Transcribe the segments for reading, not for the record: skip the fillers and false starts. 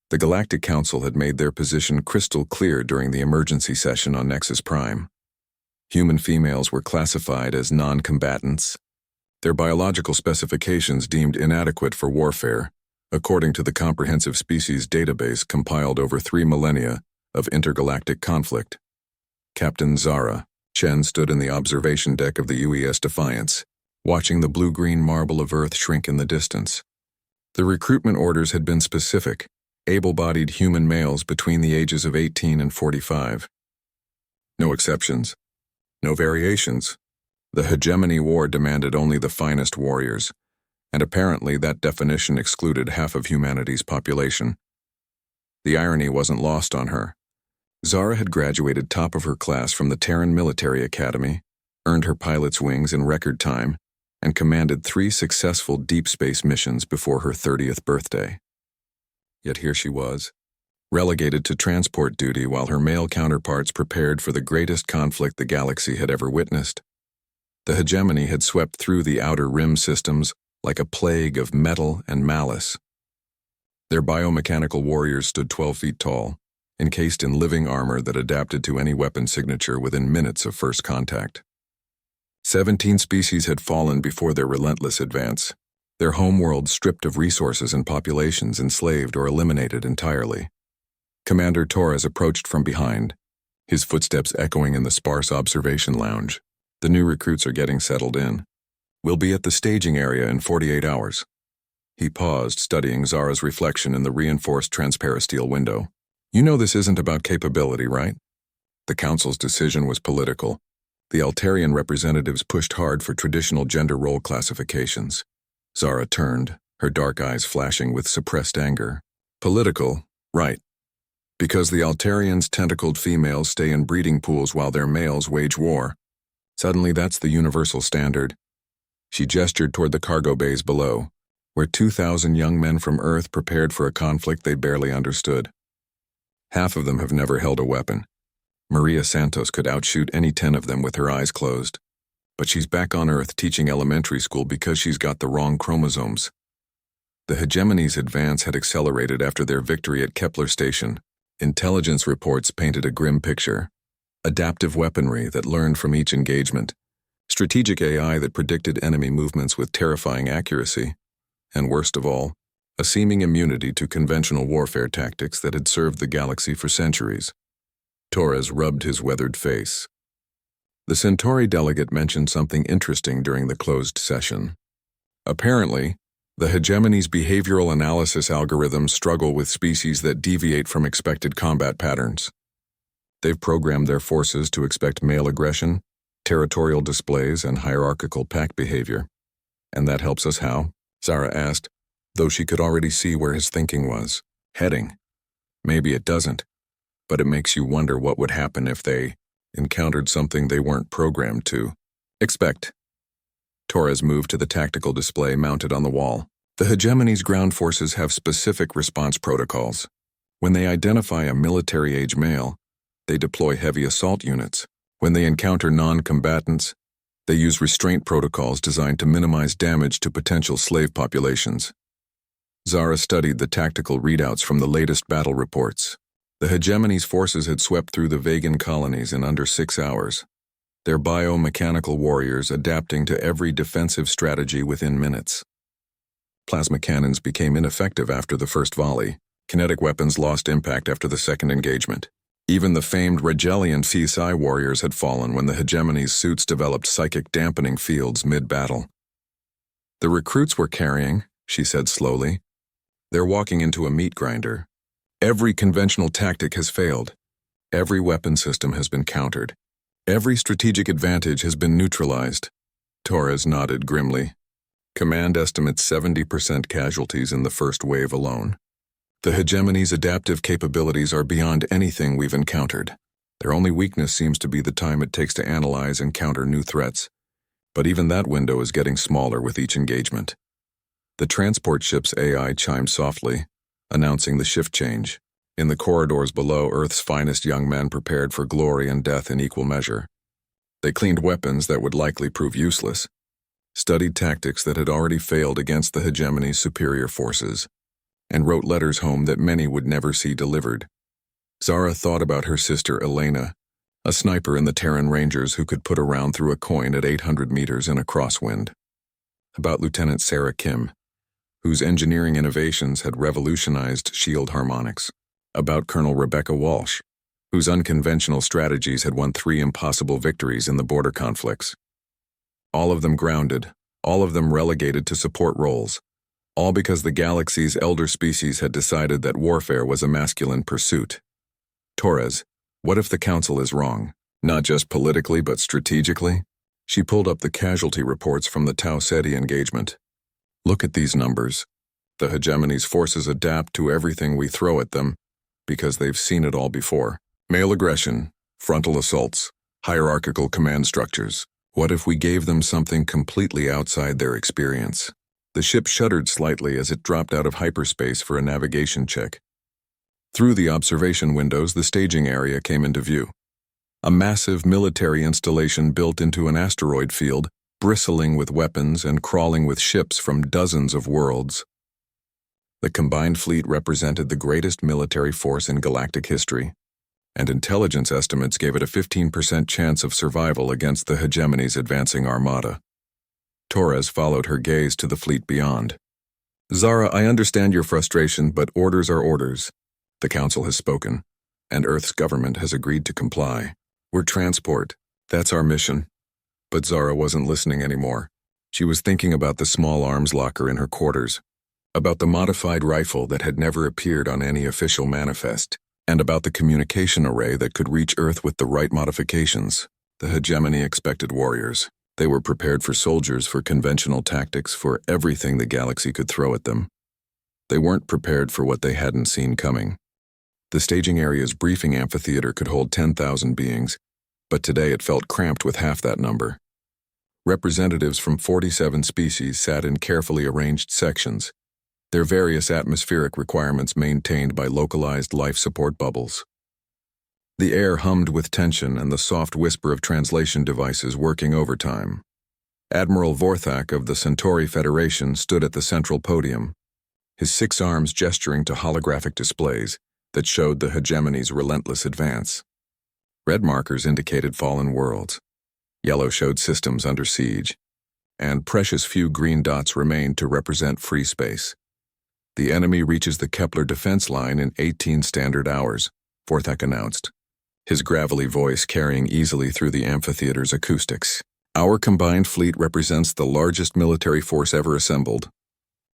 The Galactic Council had made their position crystal clear during the emergency session on Nexus Prime. Human females were classified as non-combatants, their biological specifications deemed inadequate for warfare, according to the comprehensive species database compiled over 3 millennia of intergalactic conflict. Captain Zara Chen stood in the observation deck of the UES Defiance, watching the blue-green marble of Earth shrink in the distance. The recruitment orders had been specific: able-bodied human males between the ages of 18 and 45. No exceptions. No variations. The Hegemony War demanded only the finest warriors, and apparently that definition excluded half of humanity's population. The irony wasn't lost on her. Zara had graduated top of her class from the Terran Military Academy, earned her pilot's wings in record time, and commanded 3 successful deep space missions before her 30th birthday. Yet here she was, relegated to transport duty while her male counterparts prepared for the greatest conflict the galaxy had ever witnessed. The hegemony had swept through the outer rim systems like a plague of metal and malice. Their biomechanical warriors stood 12 feet tall, encased in living armor that adapted to any weapon signature within minutes of first contact. 17 species had fallen before their relentless advance, their homeworld stripped of resources and populations enslaved or eliminated entirely. Commander Torres approached from behind, his footsteps echoing in the sparse observation lounge. The new recruits are getting settled in. We'll be at the staging area in 48 hours. He paused, studying Zara's reflection in the reinforced transparasteel window. You know this isn't about capability, right? The Council's decision was political. The Altarian representatives pushed hard for traditional gender role classifications. Zara turned, her dark eyes flashing with suppressed anger. Political, right. Because the Altarians' tentacled females stay in breeding pools while their males wage war. Suddenly that's the universal standard. She gestured toward the cargo bays below, where 2,000 young men from Earth prepared for a conflict they barely understood. Half of them have never held a weapon. Maria Santos could outshoot any 10 of them with her eyes closed. But she's back on Earth teaching elementary school because she's got the wrong chromosomes. The hegemony's advance had accelerated after their victory at Kepler Station. Intelligence reports painted a grim picture. Adaptive weaponry that learned from each engagement. Strategic AI that predicted enemy movements with terrifying accuracy. And worst of all, a seeming immunity to conventional warfare tactics that had served the galaxy for centuries. Torres rubbed his weathered face. The Centauri delegate mentioned something interesting during the closed session. Apparently, the hegemony's behavioral analysis algorithms struggle with species that deviate from expected combat patterns. They've programmed their forces to expect male aggression, territorial displays, and hierarchical pack behavior. And that helps us how? Zara asked, though she could already see where his thinking was heading. Maybe it doesn't, but it makes you wonder what would happen if they encountered something they weren't programmed to expect. Torres moved to the tactical display mounted on the wall. The hegemony's ground forces have specific response protocols. When they identify a military-age male, they deploy heavy assault units. When they encounter non-combatants, they use restraint protocols designed to minimize damage to potential slave populations. Zara studied the tactical readouts from the latest battle reports. The hegemony's forces had swept through the Vegan colonies in under 6 hours, their biomechanical warriors adapting to every defensive strategy within minutes. Plasma cannons became ineffective after the first volley. Kinetic weapons lost impact after the second engagement. Even the famed Regelian CSI warriors had fallen when the hegemony's suits developed psychic dampening fields mid-battle. The recruits we're carrying, she said slowly. They're walking into a meat grinder. Every conventional tactic has failed. Every weapon system has been countered. Every strategic advantage has been neutralized. Torres nodded grimly. Command estimates 70% casualties in the first wave alone. The hegemony's adaptive capabilities are beyond anything we've encountered. Their only weakness seems to be the time it takes to analyze and counter new threats. But even that window is getting smaller with each engagement. The transport ship's AI chimed softly, announcing the shift change. In the corridors below, Earth's finest young men prepared for glory and death in equal measure. They cleaned weapons that would likely prove useless, studied tactics that had already failed against the hegemony's superior forces. and wrote letters home that many would never see delivered. Zara thought about her sister Elena, a sniper in the Terran Rangers who could put a round through a coin at 800 meters in a crosswind. About Lieutenant Sarah Kim, whose engineering innovations had revolutionized shield harmonics. About Colonel Rebecca Walsh, whose unconventional strategies had won 3 impossible victories in the border conflicts. All of them grounded, all of them relegated to support roles, all because the galaxy's elder species had decided that warfare was a masculine pursuit. Torres, what if the Council is wrong? Not just politically, but strategically? She pulled up the casualty reports from the Tau Ceti engagement. Look at these numbers. The hegemony's forces adapt to everything we throw at them because they've seen it all before. Male aggression, frontal assaults, hierarchical command structures. What if we gave them something completely outside their experience? The ship shuddered slightly as it dropped out of hyperspace for a navigation check. Through the observation windows, the staging area came into view. A massive military installation built into an asteroid field, bristling with weapons and crawling with ships from dozens of worlds. The combined fleet represented the greatest military force in galactic history, and intelligence estimates gave it a 15% chance of survival against the hegemony's advancing armada. Torres followed her gaze to the fleet beyond. Zara, I understand your frustration, but orders are orders. The Council has spoken, and Earth's government has agreed to comply. We're transport. That's our mission. But Zara wasn't listening anymore. She was thinking about the small arms locker in her quarters, about the modified rifle that had never appeared on any official manifest, and about the communication array that could reach Earth with the right modifications. The hegemony expected warriors. They were prepared for soldiers, for conventional tactics, for everything the galaxy could throw at them. They weren't prepared for what they hadn't seen coming. The staging area's briefing amphitheater could hold 10,000 beings, but today it felt cramped with half that number. Representatives from 47 species sat in carefully arranged sections, their various atmospheric requirements maintained by localized life support bubbles. The air hummed with tension and the soft whisper of translation devices working overtime. Admiral Vorthak of the Centauri Federation stood at the central podium, his 6 arms gesturing to holographic displays that showed the hegemony's relentless advance. Red markers indicated fallen worlds. Yellow showed systems under siege, and precious few green dots remained to represent free space. The enemy reaches the Kepler defense line in 18 standard hours, Vorthak announced, his gravelly voice carrying easily through the amphitheater's acoustics. Our combined fleet represents the largest military force ever assembled.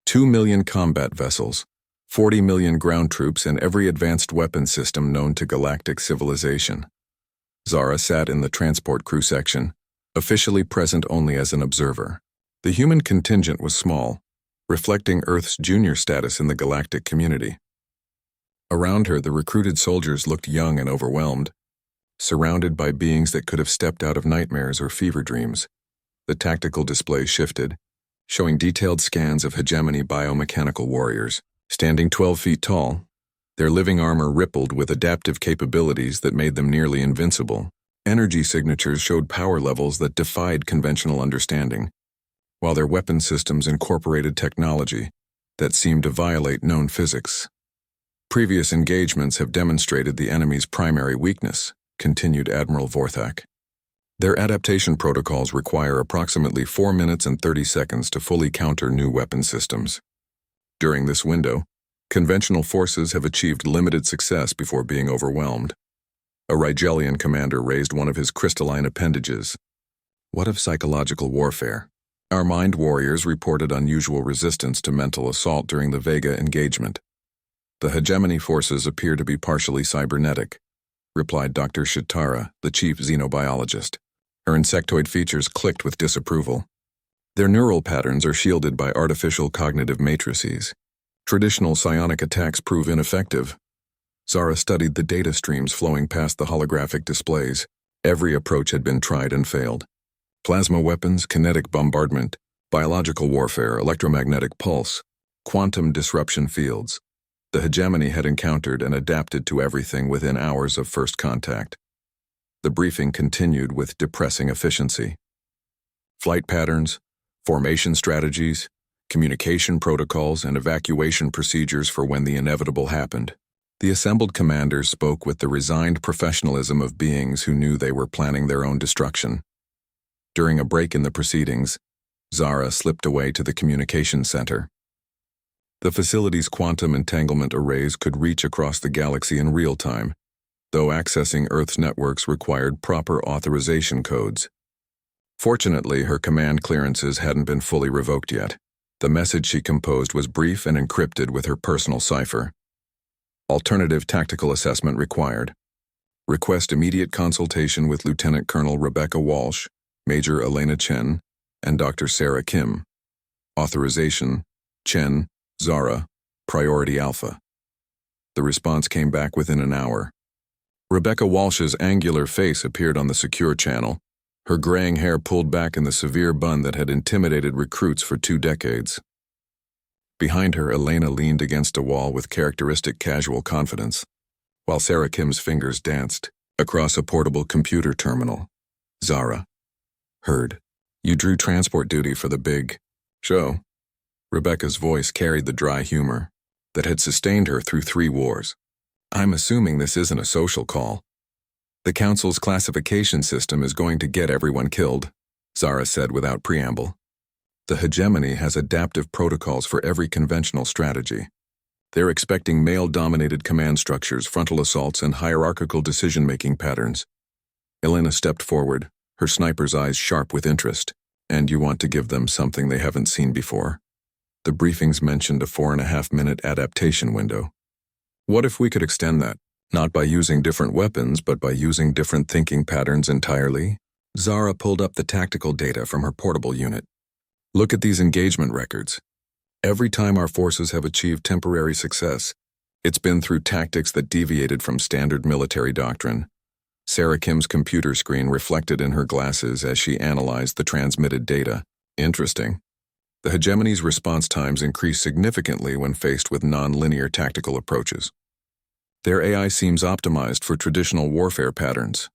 2 million combat vessels, 40 million ground troops, and every advanced weapon system known to galactic civilization. Zara sat in the transport crew section, officially present only as an observer. The human contingent was small, reflecting Earth's junior status in the galactic community. Around her, the recruited soldiers looked young and overwhelmed, surrounded by beings that could have stepped out of nightmares or fever dreams. The tactical display shifted, showing detailed scans of hegemony biomechanical warriors. Standing 12 feet tall, their living armor rippled with adaptive capabilities that made them nearly invincible. Energy signatures showed power levels that defied conventional understanding, while their weapon systems incorporated technology that seemed to violate known physics. Previous engagements have demonstrated the enemy's primary weakness, continued Admiral Vorthak. Their adaptation protocols require approximately 4 minutes and 30 seconds to fully counter new weapon systems. During this window, conventional forces have achieved limited success before being overwhelmed. A Rigelian commander raised one of his crystalline appendages. What of psychological warfare? Our mind warriors reported unusual resistance to mental assault during the Vega engagement. The hegemony forces appear to be partially cybernetic, replied Dr. Shitara, the chief xenobiologist. Her insectoid features clicked with disapproval. Their neural patterns are shielded by artificial cognitive matrices. Traditional psionic attacks prove ineffective. Zara studied the data streams flowing past the holographic displays. Every approach had been tried and failed. Plasma weapons, kinetic bombardment, biological warfare, electromagnetic pulse, quantum disruption fields. The hegemony had encountered and adapted to everything within hours of first contact. The briefing continued with depressing efficiency. Flight patterns, formation strategies, communication protocols, and evacuation procedures for when the inevitable happened. The assembled commanders spoke with the resigned professionalism of beings who knew they were planning their own destruction. During a break in the proceedings, Zara slipped away to the communication center. The facility's quantum entanglement arrays could reach across the galaxy in real time, though accessing Earth's networks required proper authorization codes. Fortunately, her command clearances hadn't been fully revoked yet. The message she composed was brief and encrypted with her personal cipher. Alternative tactical assessment required. Request immediate consultation with Lieutenant Colonel Rebecca Walsh, Major Elena Chen, and Dr. Sarah Kim. Authorization: Chen, Zara, Priority Alpha. The response came back within an hour. Rebecca Walsh's angular face appeared on the secure channel, her graying hair pulled back in the severe bun that had intimidated recruits for 2 decades. Behind her, Elena leaned against a wall with characteristic casual confidence, while Sarah Kim's fingers danced across a portable computer terminal. Zara. Heard. You drew transport duty for the big show. Rebecca's voice carried the dry humor that had sustained her through 3 wars. I'm assuming this isn't a social call. The Council's classification system is going to get everyone killed, Zara said without preamble. The hegemony has adaptive protocols for every conventional strategy. They're expecting male-dominated command structures, frontal assaults, and hierarchical decision-making patterns. Elena stepped forward, her sniper's eyes sharp with interest. And you want to give them something they haven't seen before. The briefings mentioned a 4.5-minute adaptation window. What if we could extend that? Not by using different weapons, but by using different thinking patterns entirely? Zara pulled up the tactical data from her portable unit. Look at these engagement records. Every time our forces have achieved temporary success, it's been through tactics that deviated from standard military doctrine. Sarah Kim's computer screen reflected in her glasses as she analyzed the transmitted data. Interesting. The hegemony's response times increase significantly when faced with non-linear tactical approaches. Their AI seems optimized for traditional warfare patterns.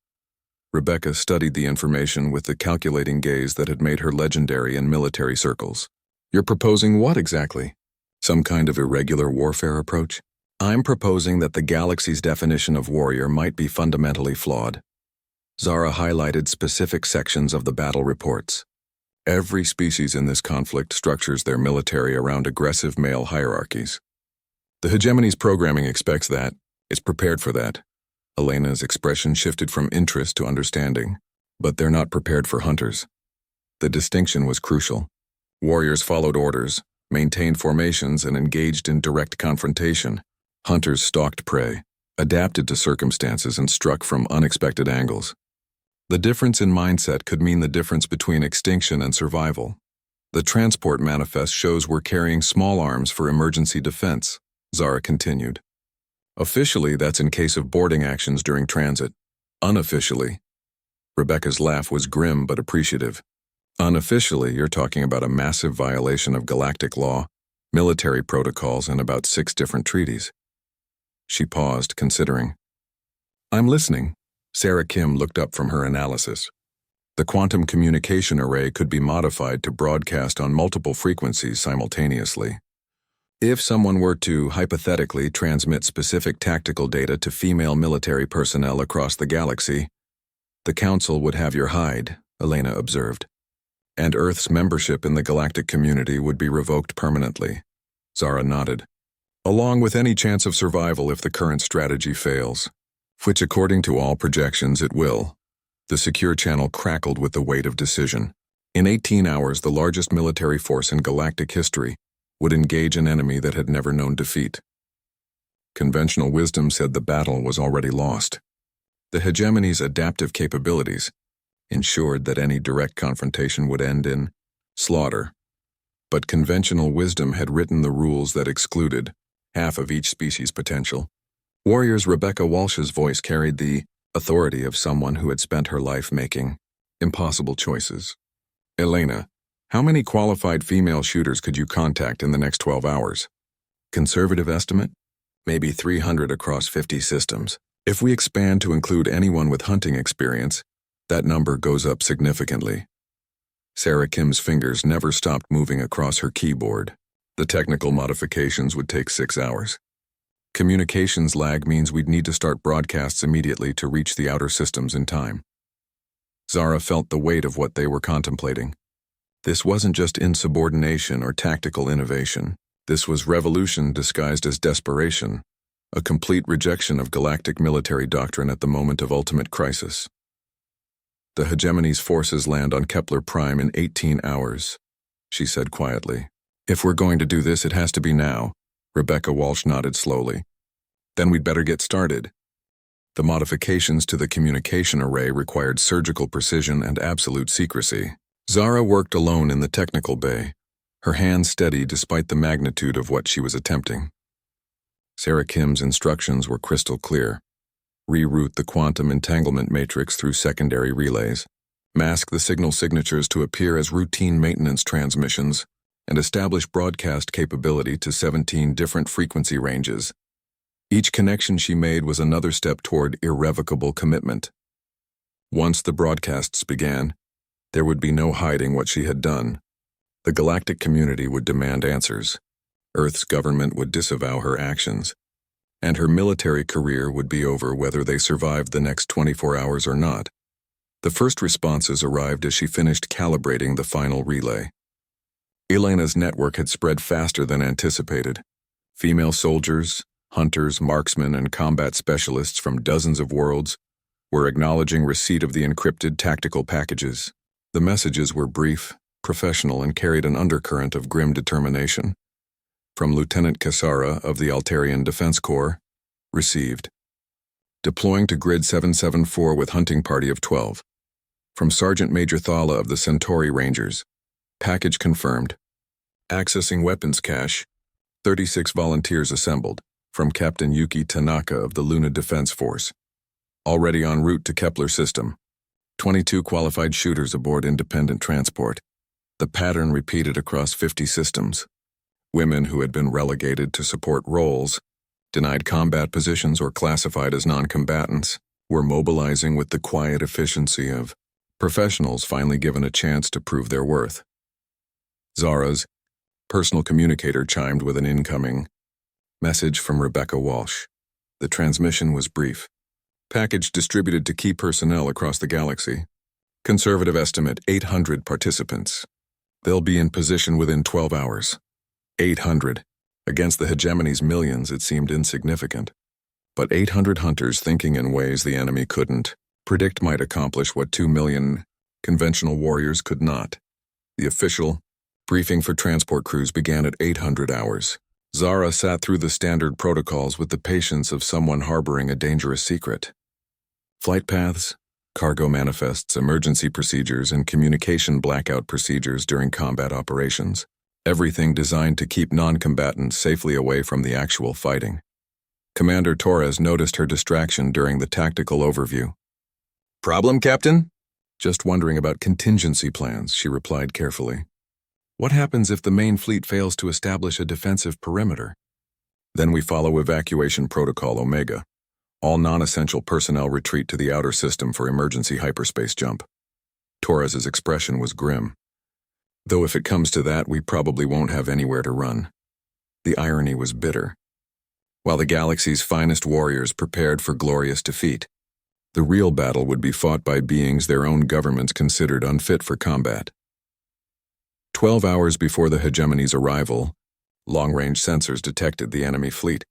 Rebecca studied the information with the calculating gaze that had made her legendary in military circles. You're proposing what exactly? Some kind of irregular warfare approach? I'm proposing that the galaxy's definition of warrior might be fundamentally flawed. Zara highlighted specific sections of the battle reports. Every species in this conflict structures their military around aggressive male hierarchies. The hegemony's programming expects that. It's prepared for that. Elena's expression shifted from interest to understanding, but they're not prepared for hunters. The distinction was crucial. Warriors followed orders, maintained formations, and engaged in direct confrontation. Hunters stalked prey, adapted to circumstances, and struck from unexpected angles. The difference in mindset could mean the difference between extinction and survival. The transport manifest shows we're carrying small arms for emergency defense, Zara continued. Officially, that's in case of boarding actions during transit. Unofficially, Rebecca's laugh was grim but appreciative. Unofficially, you're talking about a massive violation of galactic law, military protocols, and about 6 different treaties. She paused, considering. I'm listening. Sarah Kim looked up from her analysis. The quantum communication array could be modified to broadcast on multiple frequencies simultaneously. If someone were to, hypothetically, transmit specific tactical data to female military personnel across the galaxy, the Council would have your hide, Elena observed. And Earth's membership in the galactic community would be revoked permanently. Zara nodded. Along with any chance of survival if the current strategy fails, which according to all projections it will. The secure channel crackled with the weight of decision. In 18 hours, the largest military force in galactic history would engage an enemy that had never known defeat. Conventional wisdom said the battle was already lost. The hegemony's adaptive capabilities ensured that any direct confrontation would end in slaughter. But conventional wisdom had written the rules that excluded half of each species' potential. Warriors Rebecca Walsh's voice carried the authority of someone who had spent her life making impossible choices. Elena, how many qualified female shooters could you contact in the next 12 hours? Conservative estimate? Maybe 300 across 50 systems. If we expand to include anyone with hunting experience, that number goes up significantly. Sarah Kim's fingers never stopped moving across her keyboard. The technical modifications would take 6 hours. Communications lag means we'd need to start broadcasts immediately to reach the outer systems in time. Zara felt the weight of what they were contemplating. This wasn't just insubordination or tactical innovation. This was revolution disguised as desperation, a complete rejection of galactic military doctrine at the moment of ultimate crisis. The hegemony's forces land on Kepler Prime in 18 hours, she said quietly. If we're going to do this, it has to be now. Rebecca Walsh nodded slowly. Then we'd better get started. The modifications to the communication array required surgical precision and absolute secrecy. Zara worked alone in the technical bay, her hands steady despite the magnitude of what she was attempting. Sarah Kim's instructions were crystal clear. Reroute the quantum entanglement matrix through secondary relays, mask the signal signatures to appear as routine maintenance transmissions, and establish broadcast capability to 17 different frequency ranges. Each connection she made was another step toward irrevocable commitment. Once the broadcasts began, there would be no hiding what she had done. The galactic community would demand answers. Earth's government would disavow her actions, and her military career would be over whether they survived the next 24 hours or not. The first responses arrived as she finished calibrating the final relay. Elena's network had spread faster than anticipated. Female soldiers, hunters, marksmen, and combat specialists from dozens of worlds were acknowledging receipt of the encrypted tactical packages. The messages were brief, professional, and carried an undercurrent of grim determination. From Lieutenant Cassara of the Altarian Defense Corps, received. Deploying to Grid 774 with hunting party of 12. From Sergeant Major Thala of the Centauri Rangers, package confirmed. Accessing weapons cache, 36 volunteers assembled. From Captain Yuki Tanaka of the Luna Defense Force. Already en route to Kepler system. 22 qualified shooters aboard independent transport. The pattern repeated across 50 systems. Women who had been relegated to support roles, denied combat positions or classified as non-combatants, were mobilizing with the quiet efficiency of professionals finally given a chance to prove their worth. Zara's personal communicator chimed with an incoming message from Rebecca Walsh. The transmission was brief. Package distributed to key personnel across the galaxy. Conservative estimate, 800 participants. They'll be in position within 12 hours. 800. Against the hegemony's millions, it seemed insignificant. But 800 hunters thinking in ways the enemy couldn't predict might accomplish what 2 million conventional warriors could not. The official briefing for transport crews began at 800 hours. Zara sat through the standard protocols with the patience of someone harboring a dangerous secret. Flight paths, cargo manifests, emergency procedures, and communication blackout procedures during combat operations. Everything designed to keep non-combatants safely away from the actual fighting. Commander Torres noticed her distraction during the tactical overview. "Problem, Captain?" "Just wondering about contingency plans," she replied carefully. "What happens if the main fleet fails to establish a defensive perimeter?" "Then we follow Evacuation Protocol Omega. All non-essential personnel retreat to the outer system for emergency hyperspace jump." Torres's expression was grim. "Though if it comes to that, we probably won't have anywhere to run." The irony was bitter. While the galaxy's finest warriors prepared for glorious defeat, the real battle would be fought by beings their own governments considered unfit for combat. 12 hours before the hegemony's arrival, long-range sensors detected the enemy fleet.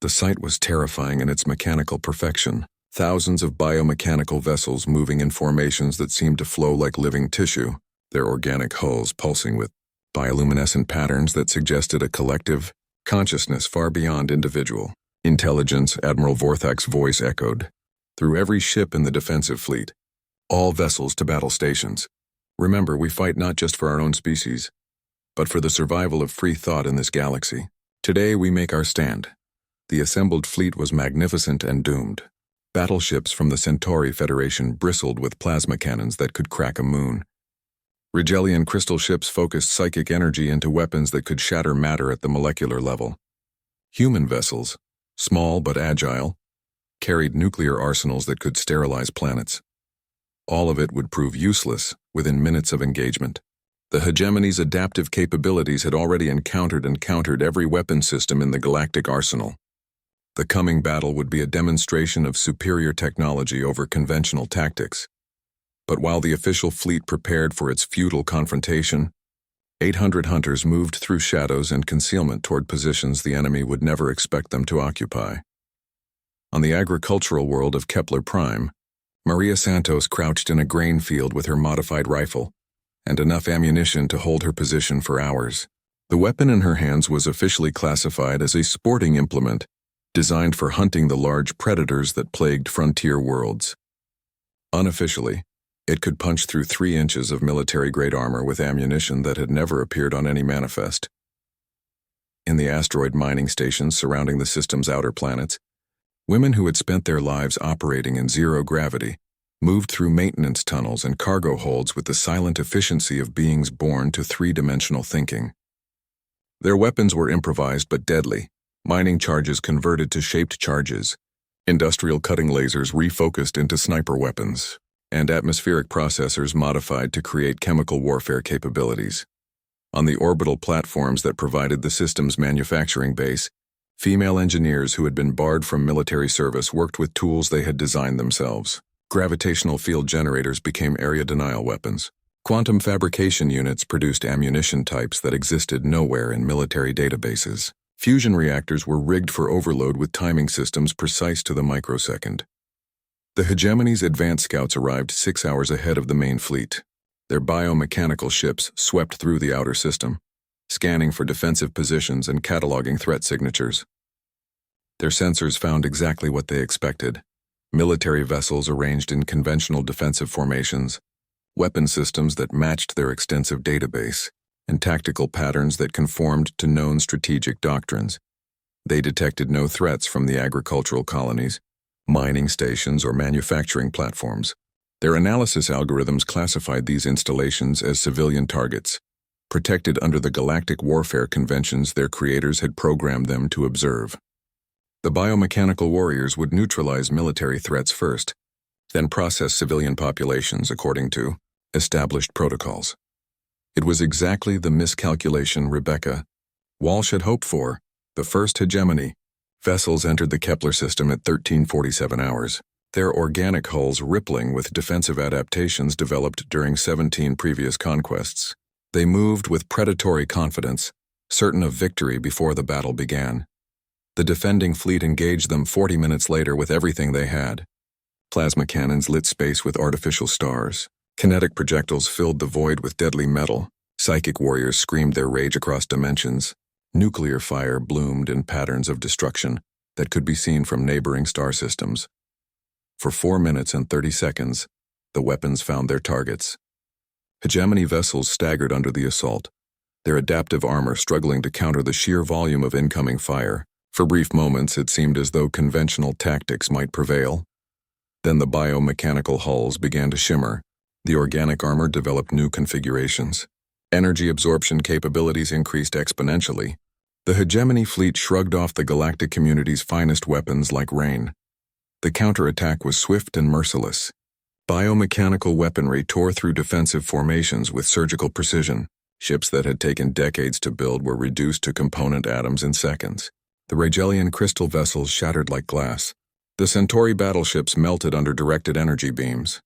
The sight was terrifying in its mechanical perfection. Thousands of biomechanical vessels moving in formations that seemed to flow like living tissue, their organic hulls pulsing with bioluminescent patterns that suggested a collective consciousness far beyond individual intelligence. Admiral Vorthak's voice echoed through every ship in the defensive fleet. "All vessels to battle stations. Remember, we fight not just for our own species, but for the survival of free thought in this galaxy. Today we make our stand." The assembled fleet was magnificent and doomed. Battleships from the Centauri Federation bristled with plasma cannons that could crack a moon. Rigelian crystal ships focused psychic energy into weapons that could shatter matter at the molecular level. Human vessels, small but agile, carried nuclear arsenals that could sterilize planets. All of it would prove useless within minutes of engagement. The hegemony's adaptive capabilities had already encountered and countered every weapon system in the galactic arsenal. The coming battle would be a demonstration of superior technology over conventional tactics. But while the official fleet prepared for its futile confrontation, 800 hunters moved through shadows and concealment toward positions the enemy would never expect them to occupy. On the agricultural world of Kepler Prime, Maria Santos crouched in a grain field with her modified rifle and enough ammunition to hold her position for hours. The weapon in her hands was officially classified as a sporting implement, designed for hunting the large predators that plagued frontier worlds. Unofficially, it could punch through 3 inches of military-grade armor with ammunition that had never appeared on any manifest. In the asteroid mining stations surrounding the system's outer planets, women who had spent their lives operating in zero gravity moved through maintenance tunnels and cargo holds with the silent efficiency of beings born to 3-dimensional thinking. Their weapons were improvised but deadly, mining charges converted to shaped charges, industrial cutting lasers refocused into sniper weapons, and atmospheric processors modified to create chemical warfare capabilities. On the orbital platforms that provided the system's manufacturing base, female engineers who had been barred from military service worked with tools they had designed themselves. Gravitational field generators became area denial weapons. Quantum fabrication units produced ammunition types that existed nowhere in military databases. Fusion reactors were rigged for overload with timing systems precise to the microsecond. The hegemony's advanced scouts arrived 6 hours ahead of the main fleet. Their biomechanical ships swept through the outer system, scanning for defensive positions and cataloging threat signatures. Their sensors found exactly what they expected: military vessels arranged in conventional defensive formations, weapon systems that matched their extensive database, and tactical patterns that conformed to known strategic doctrines. They detected no threats from the agricultural colonies, mining stations, or manufacturing platforms. Their analysis algorithms classified these installations as civilian targets, protected under the galactic warfare conventions their creators had programmed them to observe. The biomechanical warriors would neutralize military threats first, then process civilian populations according to established protocols. It was exactly the miscalculation Rebecca Walsh had hoped for. The first hegemony vessels entered the Kepler system at 1347 hours, their organic hulls rippling with defensive adaptations developed during 17 previous conquests. They moved with predatory confidence, certain of victory before the battle began. The defending fleet engaged them 40 minutes later with everything they had. Plasma cannons lit space with artificial stars. Kinetic projectiles filled the void with deadly metal. Psychic warriors screamed their rage across dimensions. Nuclear fire bloomed in patterns of destruction that could be seen from neighboring star systems. For 4 minutes and 30 seconds, the weapons found their targets. Hegemony vessels staggered under the assault, their adaptive armor struggling to counter the sheer volume of incoming fire. For brief moments, it seemed as though conventional tactics might prevail. Then the biomechanical hulls began to shimmer. The organic armor developed new configurations. Energy absorption capabilities increased exponentially. The hegemony fleet shrugged off the galactic community's finest weapons like rain. The counterattack was swift and merciless. Biomechanical weaponry tore through defensive formations with surgical precision. Ships that had taken decades to build were reduced to component atoms in seconds. The Regelian crystal vessels shattered like glass. The Centauri battleships melted under directed energy beams.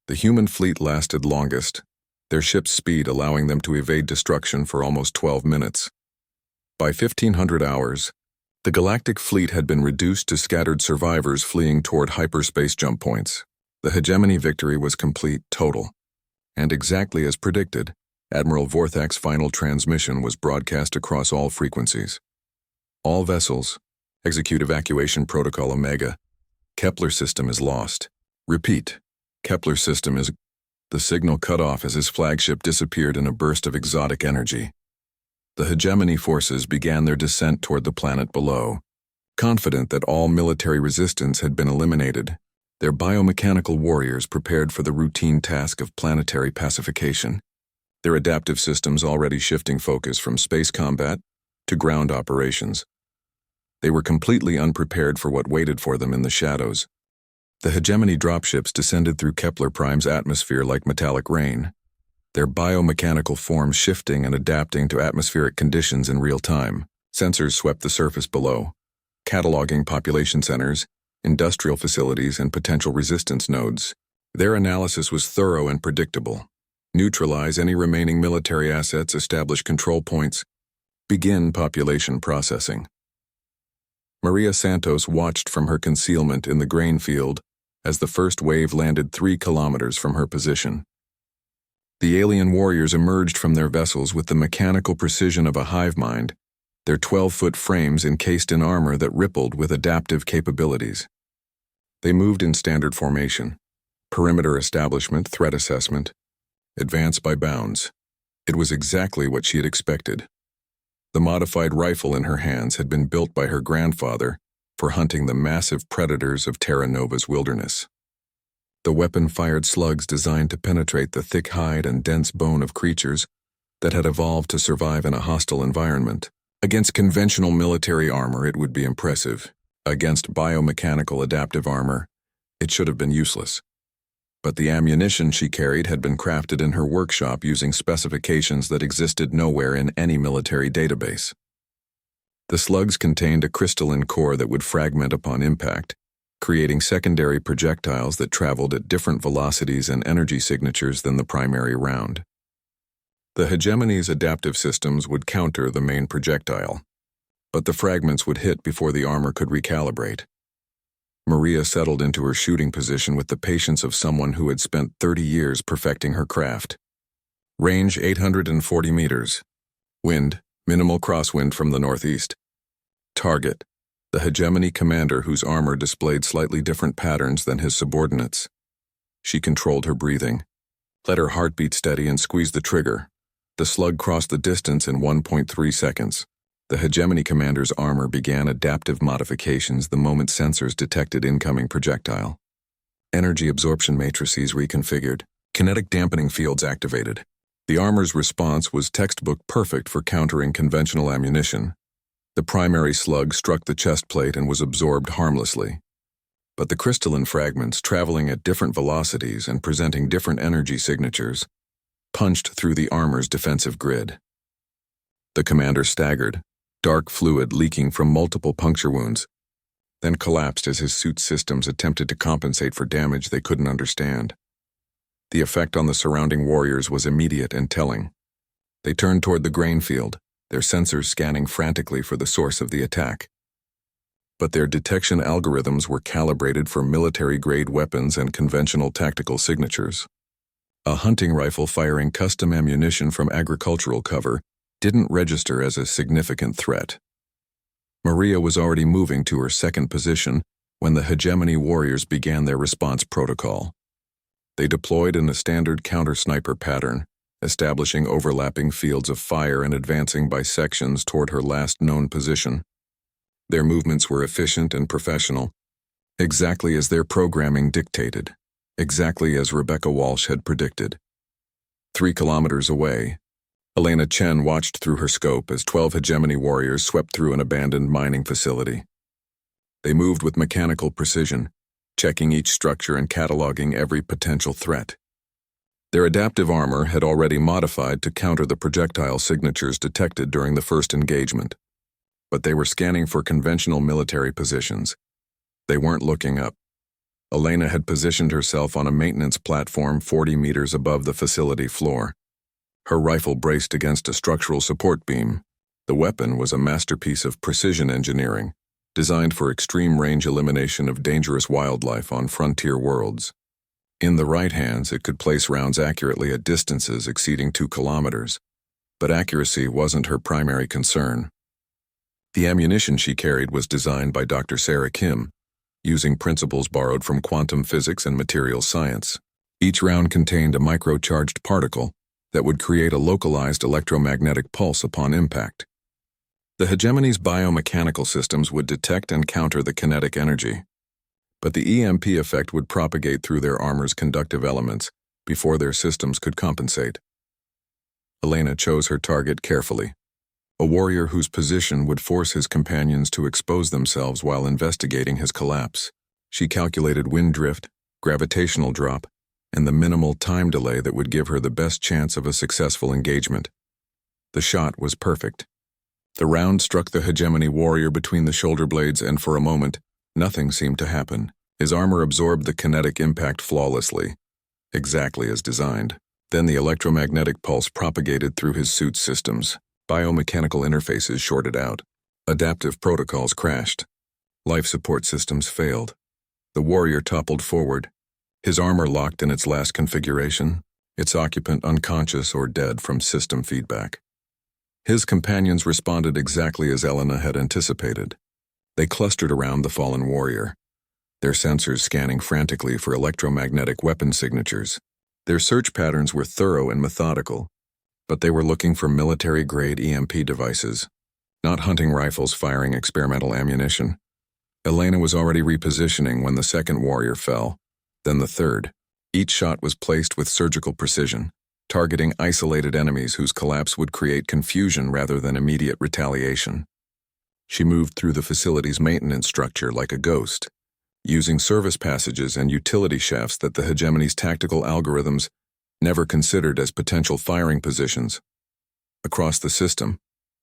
The human fleet lasted longest, their ship's speed allowing them to evade destruction for almost 12 minutes. By 1500 hours, the galactic fleet had been reduced to scattered survivors fleeing toward hyperspace jump points. The hegemony victory was complete, total. And exactly as predicted, Admiral Vorthak's final transmission was broadcast across all frequencies. All vessels, execute evacuation protocol Omega. Kepler system is lost. Repeat, Kepler system is... The signal cut off as his flagship disappeared in a burst of exotic energy. The hegemony forces began their descent toward the planet below. Confident that all military resistance had been eliminated, their biomechanical warriors prepared for the routine task of planetary pacification, their adaptive systems already shifting focus from space combat to ground operations. They were completely unprepared for what waited for them in the shadows. The hegemony dropships descended through Kepler Prime's atmosphere like metallic rain. their biomechanical forms shifting and adapting to atmospheric conditions in real time. Sensors swept the surface below, cataloging population centers, industrial facilities, and potential resistance nodes. Their analysis was thorough and predictable. Neutralize any remaining military assets, establish control points, begin population processing. Maria Santos watched from her concealment in the grain field as the first wave landed 3 kilometers from her position. The alien warriors emerged from their vessels with the mechanical precision of a hive mind, their 12-foot frames encased in armor that rippled with adaptive capabilities. They moved in standard formation, perimeter establishment, threat assessment, advance by bounds. It was exactly what she had expected. The modified rifle in her hands had been built by her grandfather for hunting the massive predators of Terra Nova's wilderness. The weapon fired slugs designed to penetrate the thick hide and dense bone of creatures that had evolved to survive in a hostile environment. Against conventional military armor, it would be impressive. Against biomechanical adaptive armor, it should have been useless. But the ammunition she carried had been crafted in her workshop using specifications that existed nowhere in any military database. The slugs contained a crystalline core that would fragment upon impact, creating secondary projectiles that traveled at different velocities and energy signatures than the primary round. The hegemony's adaptive systems would counter the main projectile, but the fragments would hit before the armor could recalibrate. Maria settled into her shooting position with the patience of someone who had spent 30 years perfecting her craft. Range 840 meters. Wind, minimal crosswind from the northeast. Target, the hegemony commander whose armor displayed slightly different patterns than his subordinates. She controlled her breathing, let her heartbeat steady, and squeezed the trigger. The slug crossed the distance in 1.3 seconds. The hegemony commander's armor began adaptive modifications the moment sensors detected incoming projectile. Energy absorption matrices reconfigured, kinetic dampening fields activated. The armor's response was textbook perfect for countering conventional ammunition. The primary slug struck the chest plate and was absorbed harmlessly. But the crystalline fragments, traveling at different velocities and presenting different energy signatures, punched through the armor's defensive grid. The commander staggered, dark fluid leaking from multiple puncture wounds, then collapsed as his suit's systems attempted to compensate for damage they couldn't understand. The effect on the surrounding warriors was immediate and telling. They turned toward the grain field, their sensors scanning frantically for the source of the attack. But their detection algorithms were calibrated for military-grade weapons and conventional tactical signatures. A hunting rifle firing custom ammunition from agricultural cover didn't register as a significant threat. Maria was already moving to her second position when the hegemony warriors began their response protocol. They deployed in a standard counter-sniper pattern, establishing overlapping fields of fire and advancing by sections toward her last known position. Their movements were efficient and professional, exactly as their programming dictated, exactly as Rebecca Walsh had predicted. 3 kilometers away, Elena Chen watched through her scope as 12 hegemony warriors swept through an abandoned mining facility. They moved with mechanical precision, checking each structure and cataloging every potential threat. Their adaptive armor had already modified to counter the projectile signatures detected during the first engagement. But they were scanning for conventional military positions. They weren't looking up. Elena had positioned herself on a maintenance platform 40 meters above the facility floor. Her rifle braced against a structural support beam. The weapon was a masterpiece of precision engineering, designed for extreme range elimination of dangerous wildlife on frontier worlds. In the right hands, it could place rounds accurately at distances exceeding 2 kilometers, but accuracy wasn't her primary concern. The ammunition she carried was designed by Dr. Sarah Kim, using principles borrowed from quantum physics and materials science. Each round contained a microcharged particle that would create a localized electromagnetic pulse upon impact. The hegemony's biomechanical systems would detect and counter the kinetic energy, but the EMP effect would propagate through their armor's conductive elements before their systems could compensate. Elena chose her target carefully, a warrior whose position would force his companions to expose themselves while investigating his collapse. She calculated wind drift, gravitational drop, and the minimal time delay that would give her the best chance of a successful engagement. The shot was perfect. The round struck the hegemony warrior between the shoulder blades, and for a moment, nothing seemed to happen. His armor absorbed the kinetic impact flawlessly, exactly as designed. Then the electromagnetic pulse propagated through his suit's systems. Biomechanical interfaces shorted out. Adaptive protocols crashed. Life support systems failed. The warrior toppled forward, his armor locked in its last configuration, its occupant unconscious or dead from system feedback. His companions responded exactly as Elena had anticipated. They clustered around the fallen warrior, their sensors scanning frantically for electromagnetic weapon signatures. Their search patterns were thorough and methodical, but they were looking for military-grade EMP devices, not hunting rifles firing experimental ammunition. Elena was already repositioning when the second warrior fell, then the third. Each shot was placed with surgical precision, targeting isolated enemies whose collapse would create confusion rather than immediate retaliation. She moved through the facility's maintenance structure like a ghost, using service passages and utility shafts that the hegemony's tactical algorithms never considered as potential firing positions. Across the system,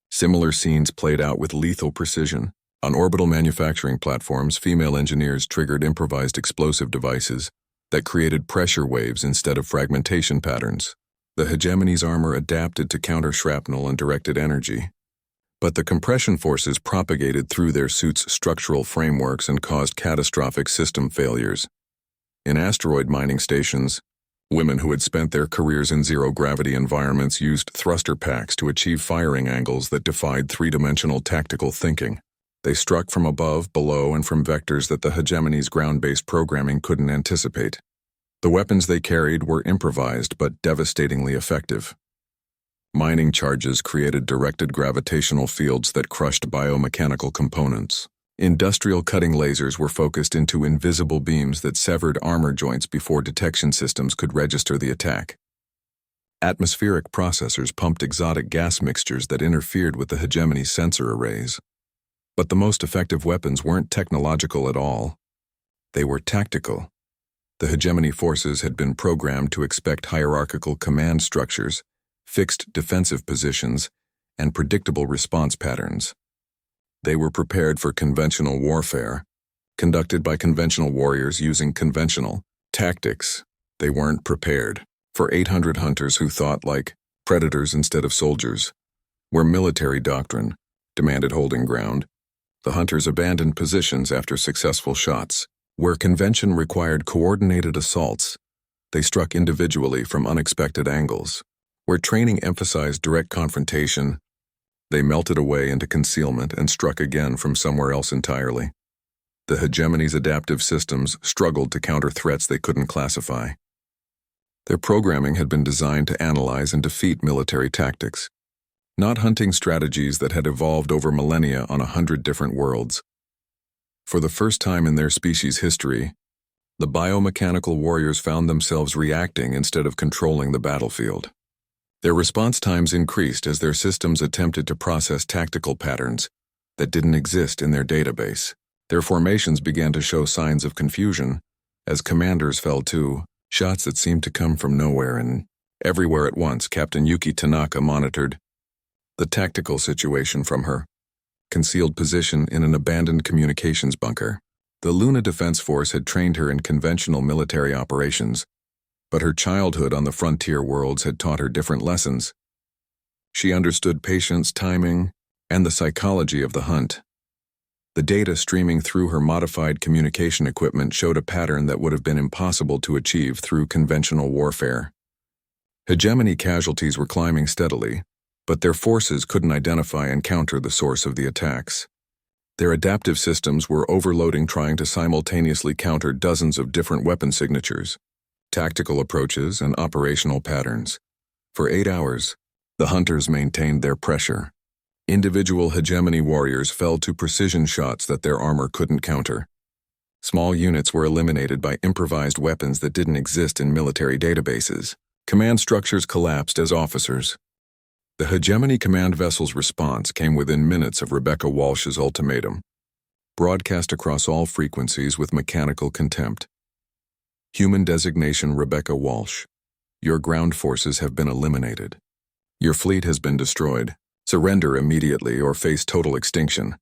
similar scenes played out with lethal precision. On orbital manufacturing platforms, female engineers triggered improvised explosive devices that created pressure waves instead of fragmentation patterns. The hegemony's armor adapted to counter shrapnel and directed energy, but the compression forces propagated through their suits' structural frameworks and caused catastrophic system failures. In asteroid mining stations, women who had spent their careers in zero-gravity environments used thruster packs to achieve firing angles that defied three-dimensional tactical thinking. They struck from above, below, and from vectors that the hegemony's ground-based programming couldn't anticipate. The weapons they carried were improvised but devastatingly effective. Mining charges created directed gravitational fields that crushed biomechanical components. Industrial cutting lasers were focused into invisible beams that severed armor joints before detection systems could register the attack. Atmospheric processors pumped exotic gas mixtures that interfered with the hegemony's sensor arrays. But the most effective weapons weren't technological at all. They were tactical. The hegemony forces had been programmed to expect hierarchical command structures, fixed defensive positions, and predictable response patterns. They were prepared for conventional warfare, conducted by conventional warriors using conventional tactics. They weren't prepared for 800 hunters who thought like predators instead of soldiers, where military doctrine demanded holding ground. The hunters abandoned positions after successful shots. Where convention required coordinated assaults, they struck individually from unexpected angles. Where training emphasized direct confrontation, they melted away into concealment and struck again from somewhere else entirely. The hegemony's adaptive systems struggled to counter threats they couldn't classify. Their programming had been designed to analyze and defeat military tactics, not hunting strategies that had evolved over millennia on 100 different worlds. For the first time in their species' history, the biomechanical warriors found themselves reacting instead of controlling the battlefield. Their response times increased as their systems attempted to process tactical patterns that didn't exist in their database. Their formations began to show signs of confusion as commanders fell to shots that seemed to come from nowhere and everywhere at once. Captain Yuki Tanaka monitored the tactical situation from her concealed position in an abandoned communications bunker. The Luna Defense Force had trained her in conventional military operations, but her childhood on the frontier worlds had taught her different lessons. She understood patience, timing, and the psychology of the hunt. The data streaming through her modified communication equipment showed a pattern that would have been impossible to achieve through conventional warfare. Hegemony casualties were climbing steadily, but their forces couldn't identify and counter the source of the attacks. Their adaptive systems were overloading, trying to simultaneously counter dozens of different weapon signatures, tactical approaches, and operational patterns. For 8 hours, the hunters maintained their pressure. Individual hegemony warriors fell to precision shots that their armor couldn't counter. Small units were eliminated by improvised weapons that didn't exist in military databases. Command structures collapsed as officers. The hegemony command vessel's response came within minutes of Rebecca Walsh's ultimatum, broadcast across all frequencies with mechanical contempt. Human designation Rebecca Walsh. Your ground forces have been eliminated. Your fleet has been destroyed. Surrender immediately or face total extinction.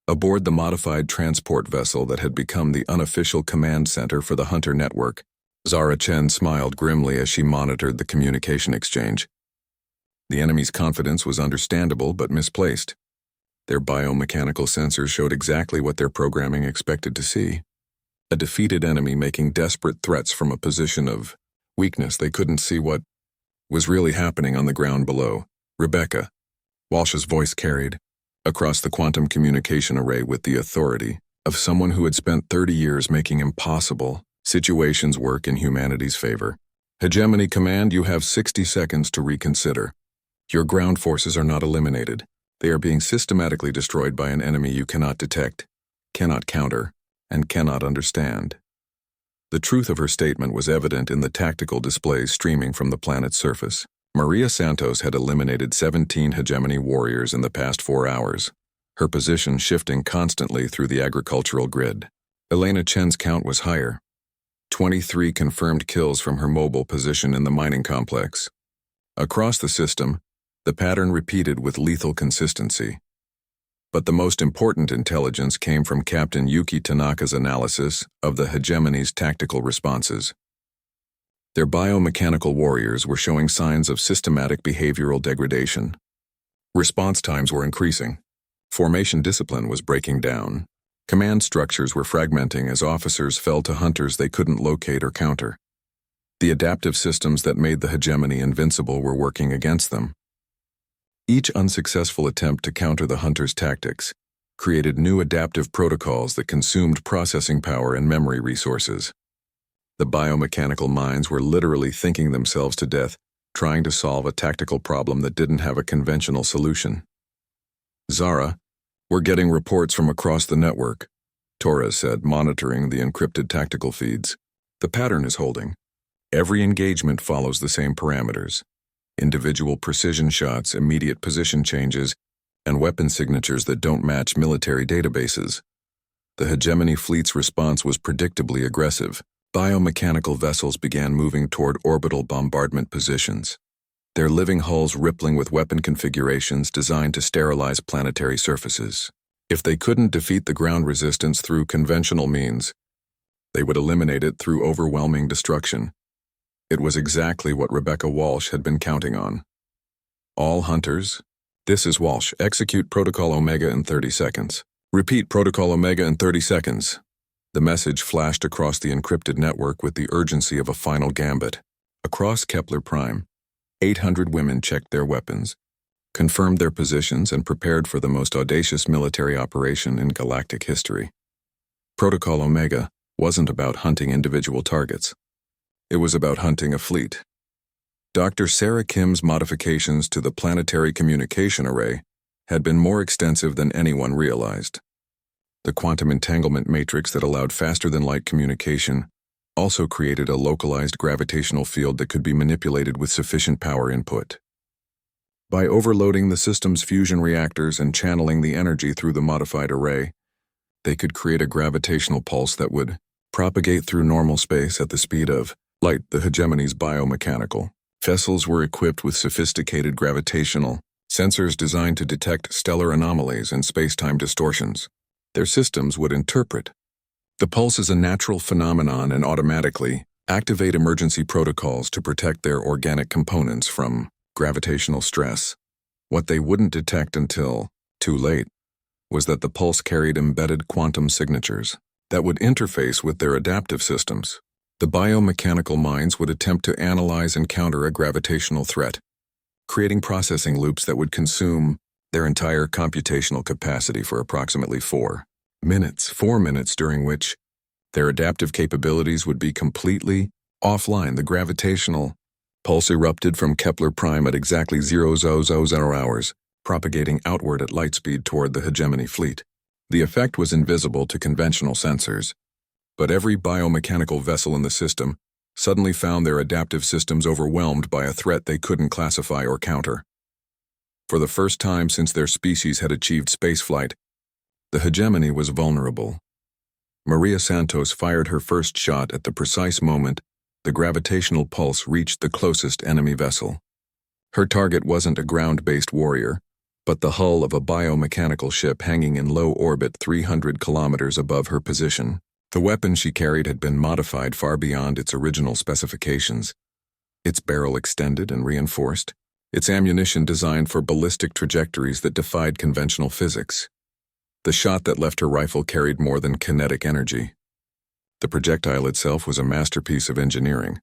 Aboard the modified transport vessel that had become the unofficial command center for the Hunter Network, Zara Chen smiled grimly as she monitored the communication exchange. The enemy's confidence was understandable but misplaced. Their biomechanical sensors showed exactly what their programming expected to see. A defeated enemy making desperate threats from a position of weakness. They couldn't see what was really happening on the ground below. Rebecca, Walsh's voice carried across the quantum communication array with the authority of someone who had spent 30 years making impossible situations work in humanity's favor. Hegemony Command, you have 60 seconds to reconsider. Your ground forces are not eliminated. They are being systematically destroyed by an enemy you cannot detect, cannot counter, and cannot understand. The truth of her statement was evident in the tactical displays streaming from the planet's surface. Maria Santos had eliminated 17 hegemony warriors in the past 4 hours, her position shifting constantly through the agricultural grid. Elena Chen's count was higher. 23 confirmed kills from her mobile position in the mining complex. Across the system, the pattern repeated with lethal consistency. But the most important intelligence came from Captain Yuki Tanaka's analysis of the hegemony's tactical responses. Their biomechanical warriors were showing signs of systematic behavioral degradation. Response times were increasing. Formation discipline was breaking down. Command structures were fragmenting as officers fell to hunters they couldn't locate or counter. The adaptive systems that made the hegemony invincible were working against them. Each unsuccessful attempt to counter the hunters' tactics created new adaptive protocols that consumed processing power and memory resources. The biomechanical minds were literally thinking themselves to death, trying to solve a tactical problem that didn't have a conventional solution. Zara, we're getting reports from across the network, Torres said, monitoring the encrypted tactical feeds. The pattern is holding. Every engagement follows the same parameters. Individual precision shots, immediate position changes, and weapon signatures that don't match military databases. The hegemony fleet's response was predictably aggressive. Biomechanical vessels began moving toward orbital bombardment positions, their living hulls rippling with weapon configurations designed to sterilize planetary surfaces. If they couldn't defeat the ground resistance through conventional means, they would eliminate it through overwhelming destruction. It was exactly what Rebecca Walsh had been counting on. All hunters, this is Walsh. Execute Protocol Omega in 30 seconds. Repeat Protocol Omega in 30 seconds. The message flashed across the encrypted network with the urgency of a final gambit. Across Kepler Prime, 800 women checked their weapons, confirmed their positions, and prepared for the most audacious military operation in galactic history. Protocol Omega wasn't about hunting individual targets. It was about hunting a fleet. Dr. Sarah Kim's modifications to the planetary communication array had been more extensive than anyone realized. The quantum entanglement matrix that allowed faster-than-light communication also created a localized gravitational field that could be manipulated with sufficient power input. By overloading the system's fusion reactors and channeling the energy through the modified array, they could create a gravitational pulse that would propagate through normal space at the speed of light. The hegemony's biomechanical vessels were equipped with sophisticated gravitational sensors designed to detect stellar anomalies and space-time distortions. Their systems would interpret the pulse as a natural phenomenon and automatically activate emergency protocols to protect their organic components from gravitational stress. What they wouldn't detect until too late was that the pulse carried embedded quantum signatures that would interface with their adaptive systems. The biomechanical minds would attempt to analyze and counter a gravitational threat, creating processing loops that would consume their entire computational capacity for approximately 4 minutes, during which their adaptive capabilities would be completely offline. The gravitational pulse erupted from Kepler Prime at exactly 0000 hours, propagating outward at light speed toward the hegemony fleet. The effect was invisible to conventional sensors, but every biomechanical vessel in the system suddenly found their adaptive systems overwhelmed by a threat they couldn't classify or counter. For the first time since their species had achieved spaceflight, the hegemony was vulnerable. Maria Santos fired her first shot at the precise moment the gravitational pulse reached the closest enemy vessel. Her target wasn't a ground-based warrior, but the hull of a biomechanical ship hanging in low orbit 300 kilometers above her position. The weapon she carried had been modified far beyond its original specifications. Its barrel extended and reinforced, its ammunition designed for ballistic trajectories that defied conventional physics. The shot that left her rifle carried more than kinetic energy. The projectile itself was a masterpiece of engineering,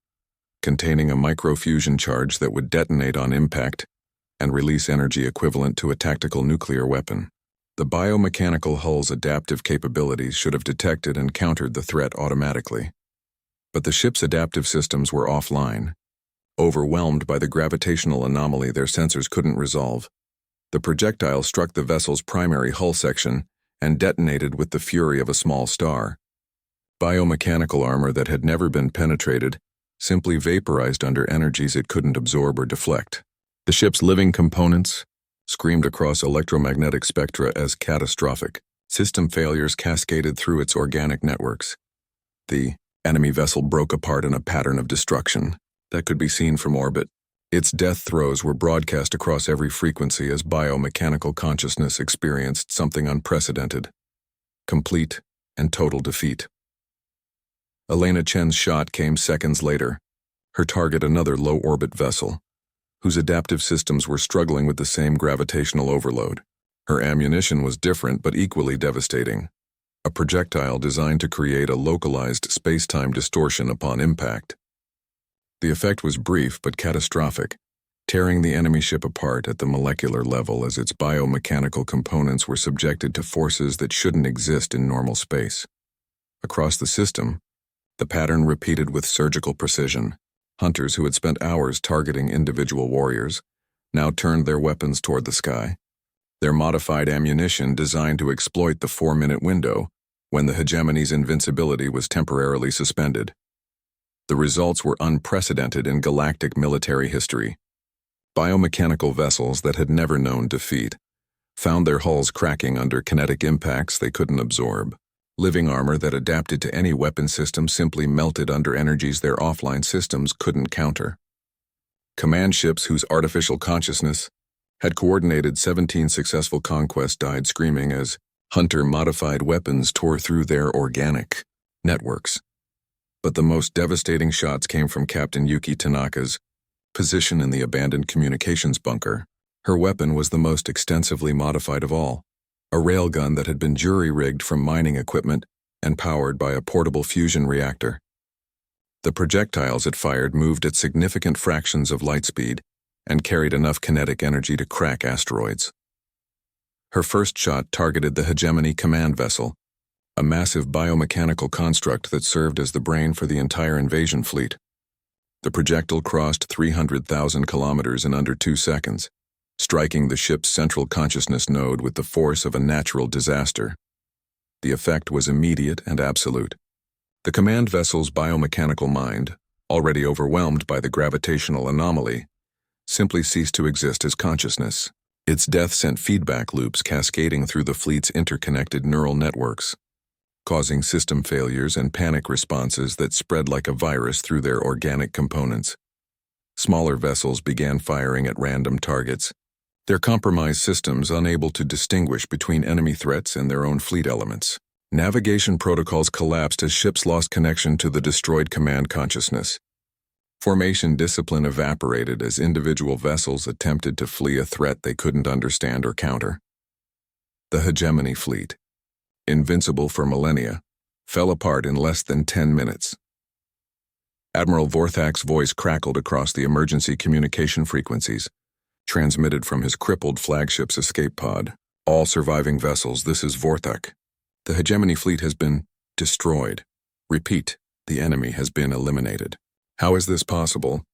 containing a microfusion charge that would detonate on impact and release energy equivalent to a tactical nuclear weapon. The biomechanical hull's adaptive capabilities should have detected and countered the threat automatically. But the ship's adaptive systems were offline. Overwhelmed by the gravitational anomaly their sensors couldn't resolve, the projectile struck the vessel's primary hull section and detonated with the fury of a small star. Biomechanical armor that had never been penetrated simply vaporized under energies it couldn't absorb or deflect. The ship's living components screamed across electromagnetic spectra as catastrophic. System failures cascaded through its organic networks. The enemy vessel broke apart in a pattern of destruction that could be seen from orbit. Its death throes were broadcast across every frequency as biomechanical consciousness experienced something unprecedented. Complete and total defeat. Elena Chen's shot came seconds later. Her target another low-orbit vessel, whose adaptive systems were struggling with the same gravitational overload. Her ammunition was different but equally devastating. A projectile designed to create a localized space-time distortion upon impact. The effect was brief but catastrophic, tearing the enemy ship apart at the molecular level as its biomechanical components were subjected to forces that shouldn't exist in normal space. Across the system, the pattern repeated with surgical precision. Hunters who had spent hours targeting individual warriors now turned their weapons toward the sky, their modified ammunition designed to exploit the 4-minute window when the hegemony's invincibility was temporarily suspended. The results were unprecedented in galactic military history. Biomechanical vessels that had never known defeat found their hulls cracking under kinetic impacts they couldn't absorb. Living armor that adapted to any weapon system simply melted under energies their offline systems couldn't counter. Command ships whose artificial consciousness had coordinated 17 successful conquests died screaming as hunter-modified weapons tore through their organic networks. But the most devastating shots came from Captain Yuki Tanaka's position in the abandoned communications bunker. Her weapon was the most extensively modified of all. A railgun that had been jury-rigged from mining equipment and powered by a portable fusion reactor. The projectiles it fired moved at significant fractions of light speed and carried enough kinetic energy to crack asteroids. Her first shot targeted the Hegemony command vessel, a massive biomechanical construct that served as the brain for the entire invasion fleet. The projectile crossed 300,000 kilometers in under 2 seconds. Striking the ship's central consciousness node with the force of a natural disaster. The effect was immediate and absolute. The command vessel's biomechanical mind, already overwhelmed by the gravitational anomaly, simply ceased to exist as consciousness. Its death sent feedback loops cascading through the fleet's interconnected neural networks, causing system failures and panic responses that spread like a virus through their organic components. Smaller vessels began firing at random targets, their compromised systems unable to distinguish between enemy threats and their own fleet elements. Navigation protocols collapsed as ships lost connection to the destroyed command consciousness. Formation discipline evaporated as individual vessels attempted to flee a threat they couldn't understand or counter. The Hegemony fleet, invincible for millennia, fell apart in less than 10 minutes. Admiral Vorthak's voice crackled across the emergency communication frequencies, transmitted from his crippled flagship's escape pod. All surviving vessels, this is Vorthak. The Hegemony fleet has been destroyed. Repeat, the enemy has been eliminated. How is this possible?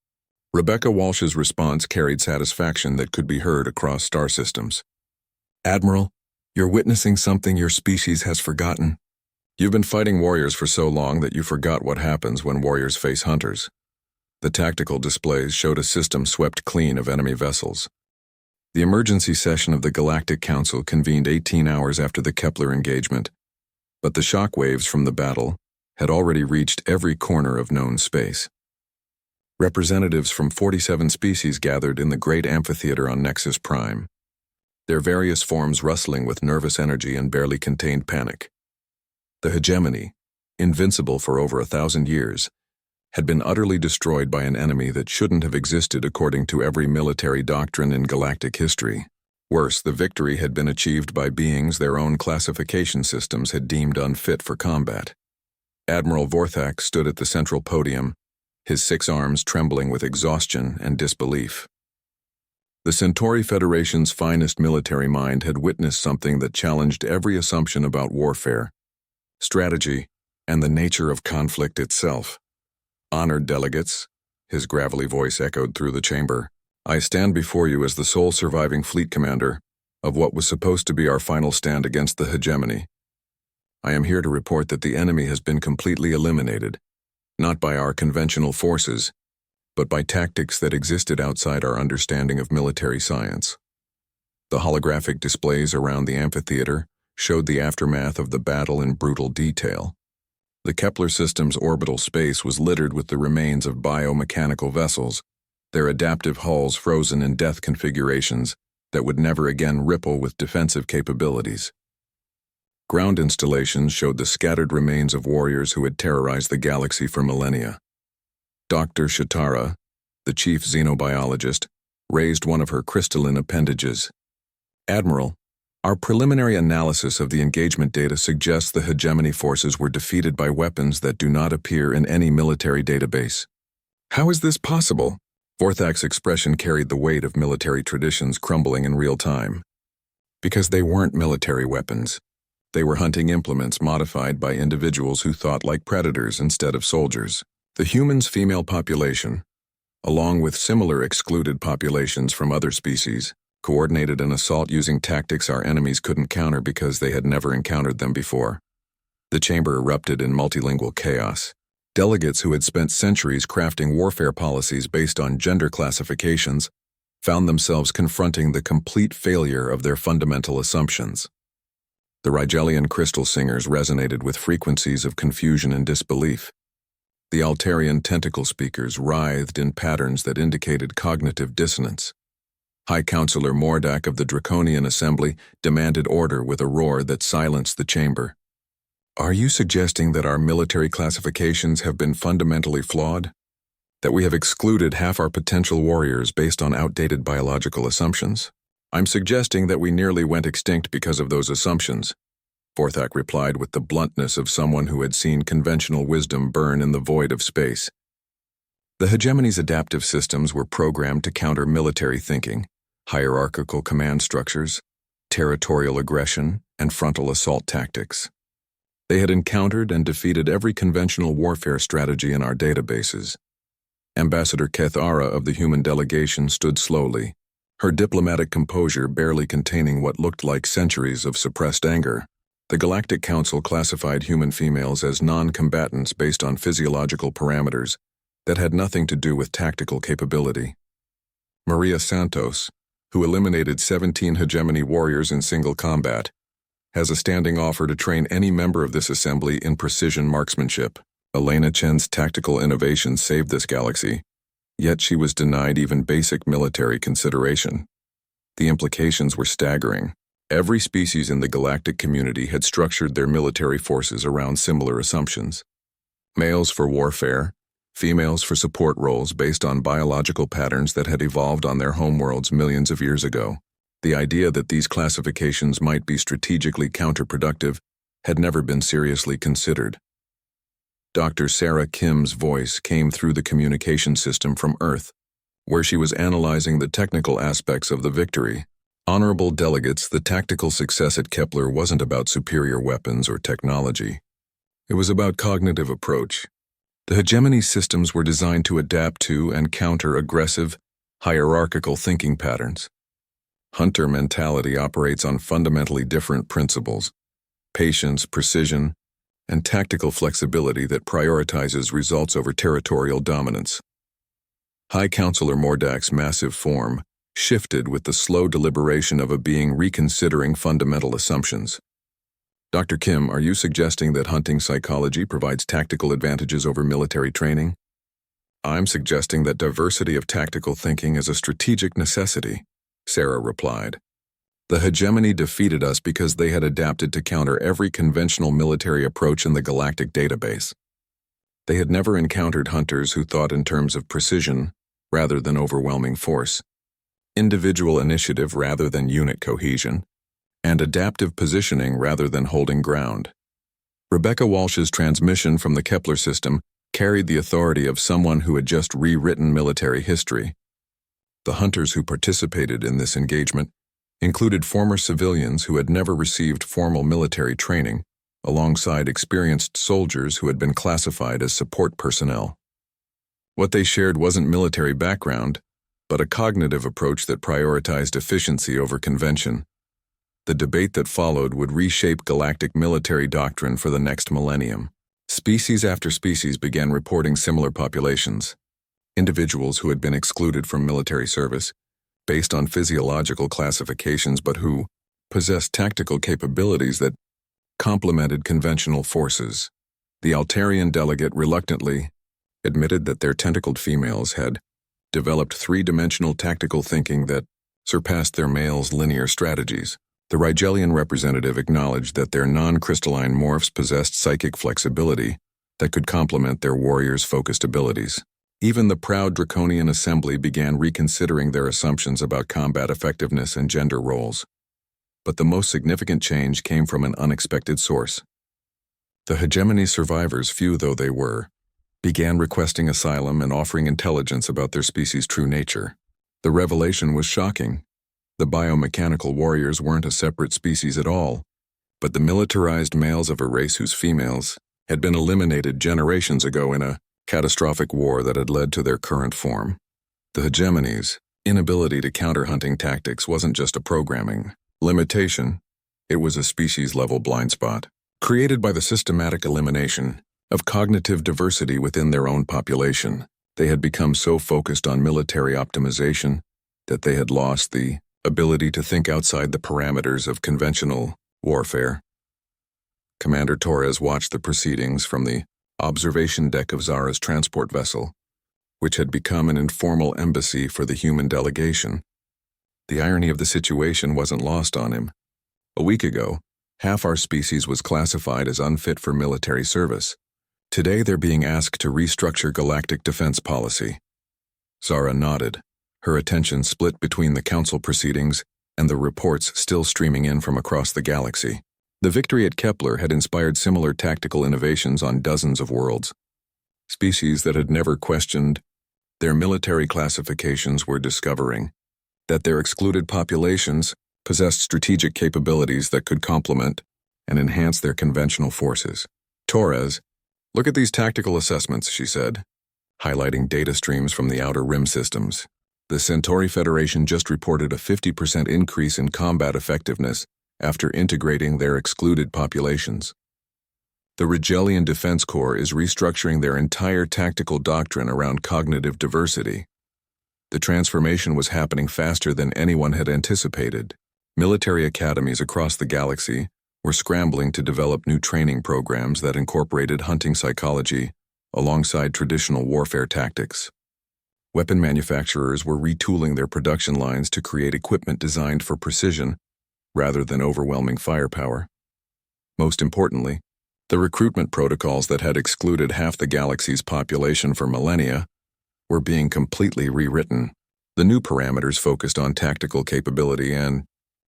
Rebecca Walsh's response carried satisfaction that could be heard across star systems. Admiral, you're witnessing something your species has forgotten. You've been fighting warriors for so long that you forgot what happens when warriors face hunters. The tactical displays showed a system swept clean of enemy vessels. The emergency session of the Galactic Council convened 18 hours after the Kepler engagement. But the shock waves from the battle had already reached every corner of known space. Representatives from 47 species gathered in the great amphitheater on Nexus Prime, their various forms rustling with nervous energy and barely contained panic. The hegemony, invincible for over 1,000 years, had been utterly destroyed by an enemy that shouldn't have existed according to every military doctrine in galactic history. Worse, the victory had been achieved by beings their own classification systems had deemed unfit for combat. Admiral Vorthak stood at the central podium, his 6 arms trembling with exhaustion and disbelief. The Centauri Federation's finest military mind had witnessed something that challenged every assumption about warfare, strategy, and the nature of conflict itself. Honored delegates, his gravelly voice echoed through the chamber, I stand before you as the sole surviving fleet commander of what was supposed to be our final stand against the hegemony. I am here to report that the enemy has been completely eliminated, not by our conventional forces, but by tactics that existed outside our understanding of military science. The holographic displays around the amphitheater showed the aftermath of the battle in brutal detail. The Kepler system's orbital space was littered with the remains of biomechanical vessels, their adaptive hulls frozen in death configurations that would never again ripple with defensive capabilities. Ground installations showed the scattered remains of warriors who had terrorized the galaxy for millennia. Dr. Shatara, the chief xenobiologist, raised one of her crystalline appendages. Admiral, our preliminary analysis of the engagement data suggests the hegemony forces were defeated by weapons that do not appear in any military database. How is this possible? Vorthak's expression carried the weight of military traditions crumbling in real time. Because they weren't military weapons. They were hunting implements modified by individuals who thought like predators instead of soldiers. The humans' female population, along with similar excluded populations from other species, coordinated an assault using tactics our enemies couldn't counter because they had never encountered them before. The chamber erupted in multilingual chaos. Delegates who had spent centuries crafting warfare policies based on gender classifications found themselves confronting the complete failure of their fundamental assumptions. The Rigelian crystal singers resonated with frequencies of confusion and disbelief. The Altarian tentacle speakers writhed in patterns that indicated cognitive dissonance. High Counselor Mordak of the Draconian Assembly demanded order with a roar that silenced the chamber. Are you suggesting that our military classifications have been fundamentally flawed? That we have excluded half our potential warriors based on outdated biological assumptions? I'm suggesting that we nearly went extinct because of those assumptions, Vorthak replied with the bluntness of someone who had seen conventional wisdom burn in the void of space. The hegemony's adaptive systems were programmed to counter military thinking, hierarchical command structures, territorial aggression, and frontal assault tactics. They had encountered and defeated every conventional warfare strategy in our databases. Ambassador Kethara of the human delegation stood slowly, her diplomatic composure barely containing what looked like centuries of suppressed anger. The Galactic Council classified human females as non-combatants based on physiological parameters that had nothing to do with tactical capability. Maria Santos, who eliminated 17 hegemony warriors in single combat, has a standing offer to train any member of this assembly in precision marksmanship. Elena Chen's tactical innovation saved this galaxy, yet she was denied even basic military consideration. The implications were staggering. Every species in the galactic community had structured their military forces around similar assumptions. Males for warfare, females for support roles based on biological patterns that had evolved on their homeworlds millions of years ago. The idea that these classifications might be strategically counterproductive had never been seriously considered. Dr. Sarah Kim's voice came through the communication system from Earth, where she was analyzing the technical aspects of the victory. Honorable delegates, the tactical success at Kepler wasn't about superior weapons or technology. It was about cognitive approach. The hegemony systems were designed to adapt to and counter aggressive, hierarchical thinking patterns. Hunter mentality operates on fundamentally different principles: patience, precision, and tactical flexibility that prioritizes results over territorial dominance. High Counselor Mordak's massive form shifted with the slow deliberation of a being reconsidering fundamental assumptions. Dr. Kim, are you suggesting that hunting psychology provides tactical advantages over military training? I'm suggesting that diversity of tactical thinking is a strategic necessity, Sarah replied. The hegemony defeated us because they had adapted to counter every conventional military approach in the galactic database. They had never encountered hunters who thought in terms of precision rather than overwhelming force, individual initiative rather than unit cohesion, and adaptive positioning rather than holding ground. Rebecca Walsh's transmission from the Kepler system carried the authority of someone who had just rewritten military history. The hunters who participated in this engagement included former civilians who had never received formal military training, alongside experienced soldiers who had been classified as support personnel. What they shared wasn't military background, but a cognitive approach that prioritized efficiency over convention. The debate that followed would reshape galactic military doctrine for the next millennium. Species after species began reporting similar populations. Individuals who had been excluded from military service, based on physiological classifications but who possessed tactical capabilities that complemented conventional forces. The Altarian delegate reluctantly admitted that their tentacled females had developed three-dimensional tactical thinking that surpassed their males' linear strategies. The Rigelian representative acknowledged that their non-crystalline morphs possessed psychic flexibility that could complement their warriors' focused abilities. Even the proud Draconian Assembly began reconsidering their assumptions about combat effectiveness and gender roles. But the most significant change came from an unexpected source. The hegemony survivors, few though they were, began requesting asylum and offering intelligence about their species' true nature. The revelation was shocking. The biomechanical warriors weren't a separate species at all, but the militarized males of a race whose females had been eliminated generations ago in a catastrophic war that had led to their current form. The hegemony's inability to counter hunting tactics wasn't just a programming limitation, it was a species-level blind spot, created by the systematic elimination of cognitive diversity within their own population. They had become so focused on military optimization that they had lost the ability to think outside the parameters of conventional warfare. Commander Torres watched the proceedings from the observation deck of Zara's transport vessel, which had become an informal embassy for the human delegation. The irony of the situation wasn't lost on him. A week ago, half our species was classified as unfit for military service. Today they're being asked to restructure galactic defense policy. Zara nodded, her attention split between the council proceedings and the reports still streaming in from across the galaxy. The victory at Kepler had inspired similar tactical innovations on dozens of worlds. Species that had never questioned their military classifications were discovering that their excluded populations possessed strategic capabilities that could complement and enhance their conventional forces. Torres, look at these tactical assessments, she said, highlighting data streams from the Outer Rim systems. The Centauri Federation just reported a 50% increase in combat effectiveness after integrating their excluded populations. The Rigelian Defense Corps is restructuring their entire tactical doctrine around cognitive diversity. The transformation was happening faster than anyone had anticipated. Military academies across the galaxy were scrambling to develop new training programs that incorporated hunting psychology alongside traditional warfare tactics. Weapon manufacturers were retooling their production lines to create equipment designed for precision rather than overwhelming firepower. Most importantly, the recruitment protocols that had excluded half the galaxy's population for millennia were being completely rewritten. The new parameters focused on tactical capability and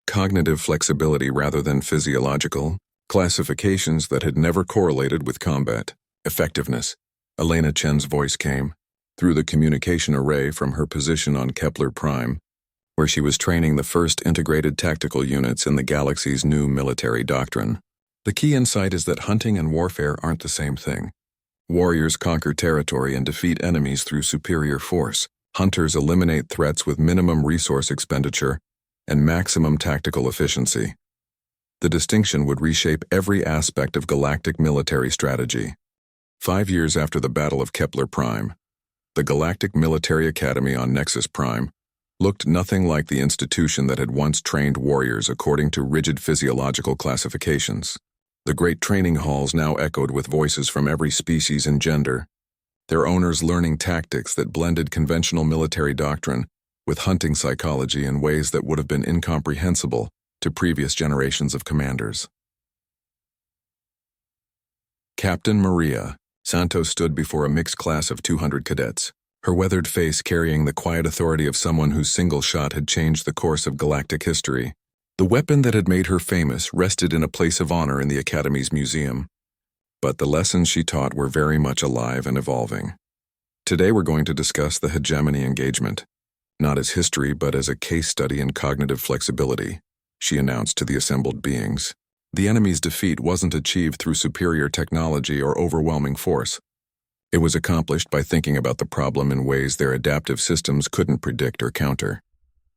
cognitive flexibility rather than physiological classifications that had never correlated with combat effectiveness. Elena Chen's voice came through the communication array from her position on Kepler Prime, where she was training the first integrated tactical units in the galaxy's new military doctrine. The key insight is that hunting and warfare aren't the same thing. Warriors conquer territory and defeat enemies through superior force. Hunters eliminate threats with minimum resource expenditure and maximum tactical efficiency. The distinction would reshape every aspect of galactic military strategy. 5 years after the Battle of Kepler Prime, the Galactic Military Academy on Nexus Prime looked nothing like the institution that had once trained warriors according to rigid physiological classifications. The great training halls now echoed with voices from every species and gender, their owners learning tactics that blended conventional military doctrine with hunting psychology in ways that would have been incomprehensible to previous generations of commanders. Captain Maria Santos stood before a mixed class of 200 cadets, her weathered face carrying the quiet authority of someone whose single shot had changed the course of galactic history. The weapon that had made her famous rested in a place of honor in the Academy's museum, but the lessons she taught were very much alive and evolving. Today we're going to discuss the hegemony engagement, not as history but as a case study in cognitive flexibility, she announced to the assembled beings. The enemy's defeat wasn't achieved through superior technology or overwhelming force. It was accomplished by thinking about the problem in ways their adaptive systems couldn't predict or counter.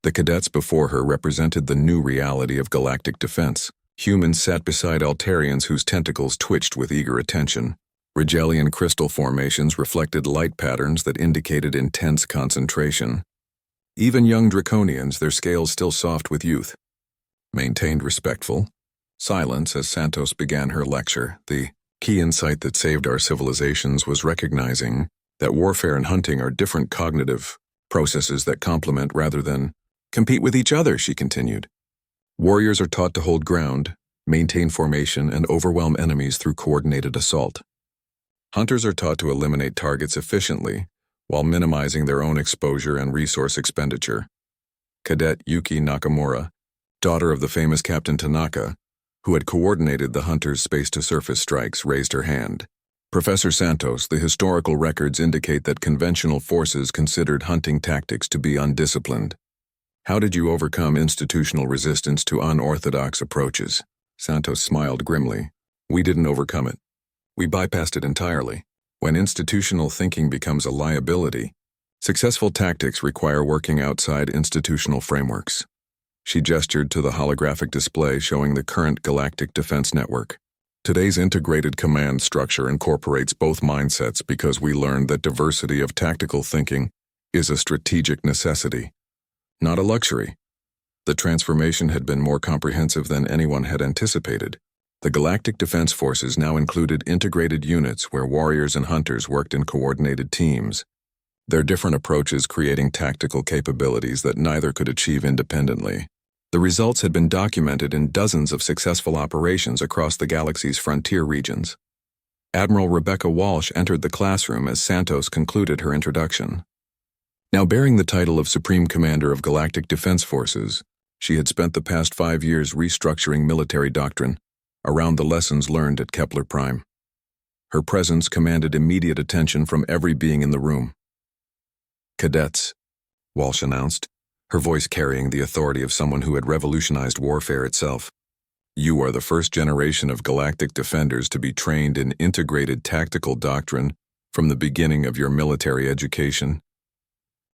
The cadets before her represented the new reality of galactic defense. Humans sat beside Altarians whose tentacles twitched with eager attention. Rigelian crystal formations reflected light patterns that indicated intense concentration. Even young Draconians, their scales still soft with youth, maintained respectful silence as Santos began her lecture. The key insight that saved our civilizations was recognizing that warfare and hunting are different cognitive processes that complement rather than compete with each other, she continued. Warriors are taught to hold ground, maintain formation, and overwhelm enemies through coordinated assault. Hunters are taught to eliminate targets efficiently while minimizing their own exposure and resource expenditure. Cadet Yuki Nakamura, daughter of the famous Captain Tanaka, who had coordinated the hunters' space-to-surface strikes, raised her hand. Professor Santos, the historical records indicate that conventional forces considered hunting tactics to be undisciplined. How did you overcome institutional resistance to unorthodox approaches? Santos smiled grimly. We didn't overcome it. We bypassed it entirely. When institutional thinking becomes a liability, successful tactics require working outside institutional frameworks. She gestured to the holographic display showing the current galactic defense network. Today's integrated command structure incorporates both mindsets because we learned that diversity of tactical thinking is a strategic necessity, not a luxury. The transformation had been more comprehensive than anyone had anticipated. The Galactic Defense Forces now included integrated units where warriors and hunters worked in coordinated teams, their different approaches creating tactical capabilities that neither could achieve independently. The results had been documented in dozens of successful operations across the galaxy's frontier regions. Admiral Rebecca Walsh entered the classroom as Santos concluded her introduction. Now bearing the title of Supreme Commander of Galactic Defense Forces, she had spent the past 5 years restructuring military doctrine around the lessons learned at Kepler Prime. Her presence commanded immediate attention from every being in the room. Cadets, Walsh announced, her voice carrying the authority of someone who had revolutionized warfare itself. You are the first generation of galactic defenders to be trained in integrated tactical doctrine from the beginning of your military education.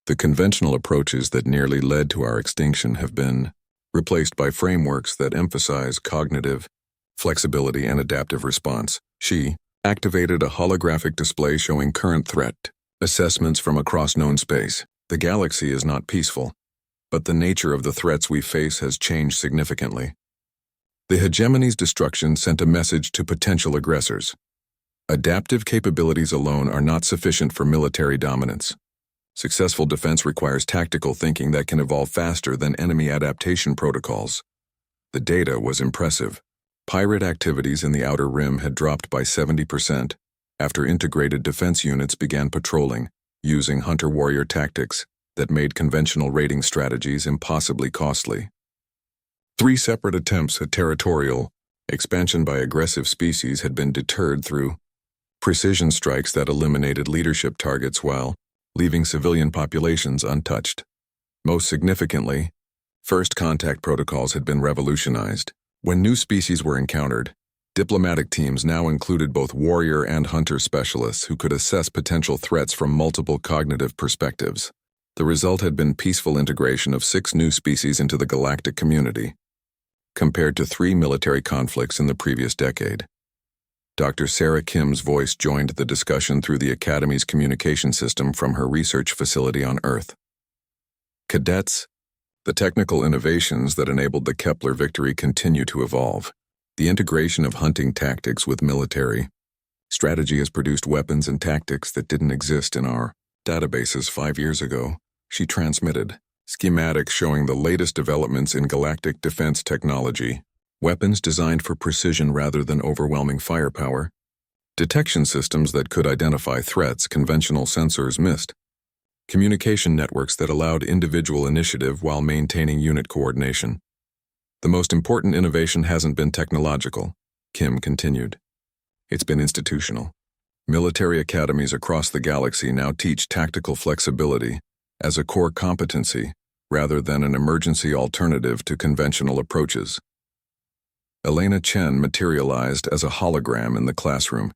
The conventional approaches that nearly led to our extinction have been replaced by frameworks that emphasize cognitive flexibility and adaptive response. She activated a holographic display showing current threat assessments from across known space. The galaxy is not peaceful, but the nature of the threats we face has changed significantly. The hegemony's destruction sent a message to potential aggressors. Adaptive capabilities alone are not sufficient for military dominance. Successful defense requires tactical thinking that can evolve faster than enemy adaptation protocols. The data was impressive. Pirate activities in the Outer Rim had dropped by 70% after integrated defense units began patrolling, using hunter-warrior tactics that made conventional raiding strategies impossibly costly. 3 separate attempts at territorial expansion by aggressive species had been deterred through precision strikes that eliminated leadership targets while leaving civilian populations untouched. Most significantly, first contact protocols had been revolutionized. When new species were encountered, diplomatic teams now included both warrior and hunter specialists who could assess potential threats from multiple cognitive perspectives. The result had been peaceful integration of 6 new species into the galactic community, compared to 3 military conflicts in the previous decade. Dr. Sarah Kim's voice joined the discussion through the Academy's communication system from her research facility on Earth. Cadets, the technical innovations that enabled the Kepler victory continue to evolve. The integration of hunting tactics with military strategy has produced weapons and tactics that didn't exist in our databases 5 years ago. She transmitted schematics showing the latest developments in galactic defense technology, weapons designed for precision rather than overwhelming firepower, detection systems that could identify threats conventional sensors missed, communication networks that allowed individual initiative while maintaining unit coordination. The most important innovation hasn't been technological, Kim continued. It's been institutional. Military academies across the galaxy now teach tactical flexibility as a core competency rather than an emergency alternative to conventional approaches. Elena Chen materialized as a hologram in the classroom,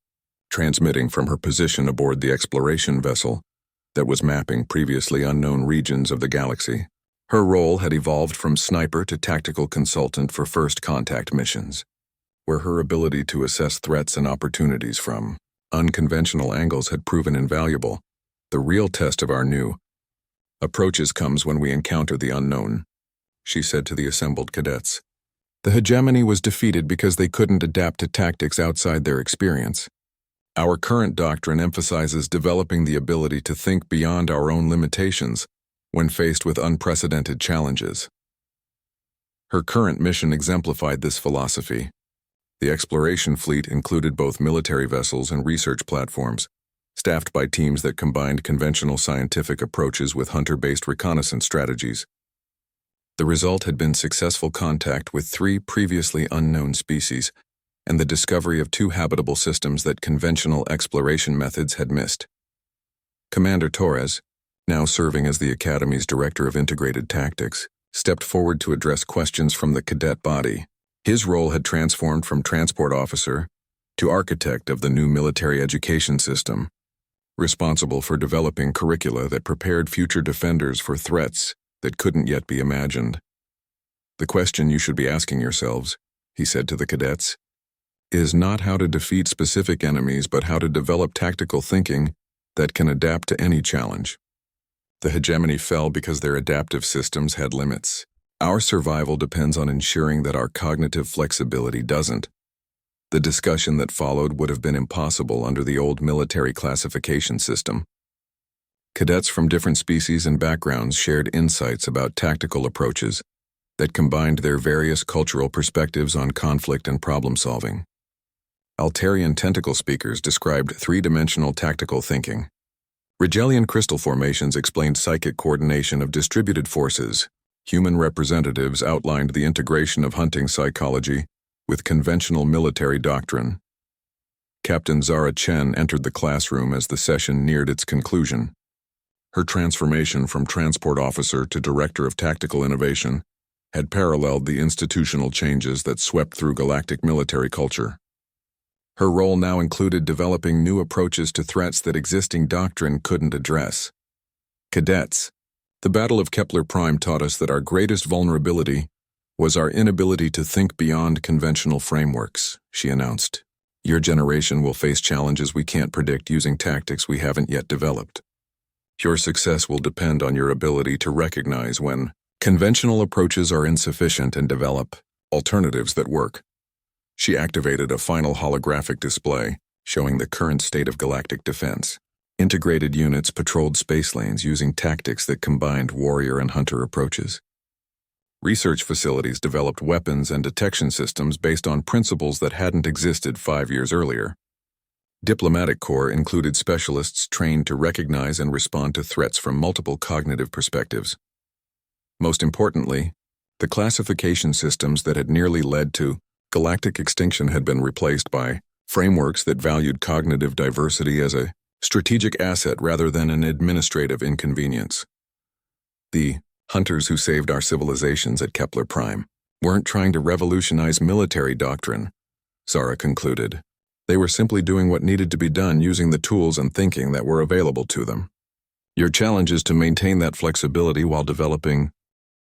transmitting from her position aboard the exploration vessel that was mapping previously unknown regions of the galaxy. Her role had evolved from sniper to tactical consultant for first contact missions, where her ability to assess threats and opportunities from unconventional angles had proven invaluable. The real test of our new approaches comes when we encounter the unknown, she said to the assembled cadets. The hegemony was defeated because they couldn't adapt to tactics outside their experience. Our current doctrine emphasizes developing the ability to think beyond our own limitations when faced with unprecedented challenges. Her current mission exemplified this philosophy. The exploration fleet included both military vessels and research platforms, staffed by teams that combined conventional scientific approaches with hunter-based reconnaissance strategies. The result had been successful contact with 3 previously unknown species and the discovery of 2 habitable systems that conventional exploration methods had missed. Commander Torres, now serving as the Academy's Director of Integrated Tactics, stepped forward to address questions from the cadet body. His role had transformed from transport officer to architect of the new military education system, responsible for developing curricula that prepared future defenders for threats that couldn't yet be imagined. The question you should be asking yourselves, he said to the cadets, is not how to defeat specific enemies but how to develop tactical thinking that can adapt to any challenge. The hegemony fell because their adaptive systems had limits. Our survival depends on ensuring that our cognitive flexibility doesn't. The discussion that followed would have been impossible under the old military classification system. Cadets from different species and backgrounds shared insights about tactical approaches that combined their various cultural perspectives on conflict and problem-solving. Altarian tentacle speakers described 3-dimensional tactical thinking. Rigelian crystal formations explained psychic coordination of distributed forces. Human representatives outlined the integration of hunting psychology with conventional military doctrine. Captain Zara Chen entered the classroom as the session neared its conclusion. Her transformation from transport officer to director of tactical innovation had paralleled the institutional changes that swept through galactic military culture. Her role now included developing new approaches to threats that existing doctrine couldn't address. Cadets, the Battle of Kepler Prime taught us that our greatest vulnerability was our inability to think beyond conventional frameworks, she announced. Your generation will face challenges we can't predict using tactics we haven't yet developed. Your success will depend on your ability to recognize when conventional approaches are insufficient and develop alternatives that work. She activated a final holographic display showing the current state of galactic defense. Integrated units patrolled space lanes using tactics that combined warrior and hunter approaches. Research facilities developed weapons and detection systems based on principles that hadn't existed 5 years earlier. Diplomatic corps included specialists trained to recognize and respond to threats from multiple cognitive perspectives. Most importantly, the classification systems that had nearly led to galactic extinction had been replaced by frameworks that valued cognitive diversity as a strategic asset rather than an administrative inconvenience. The hunters who saved our civilizations at Kepler Prime weren't trying to revolutionize military doctrine, Zara concluded. They were simply doing what needed to be done using the tools and thinking that were available to them. Your challenge is to maintain that flexibility while developing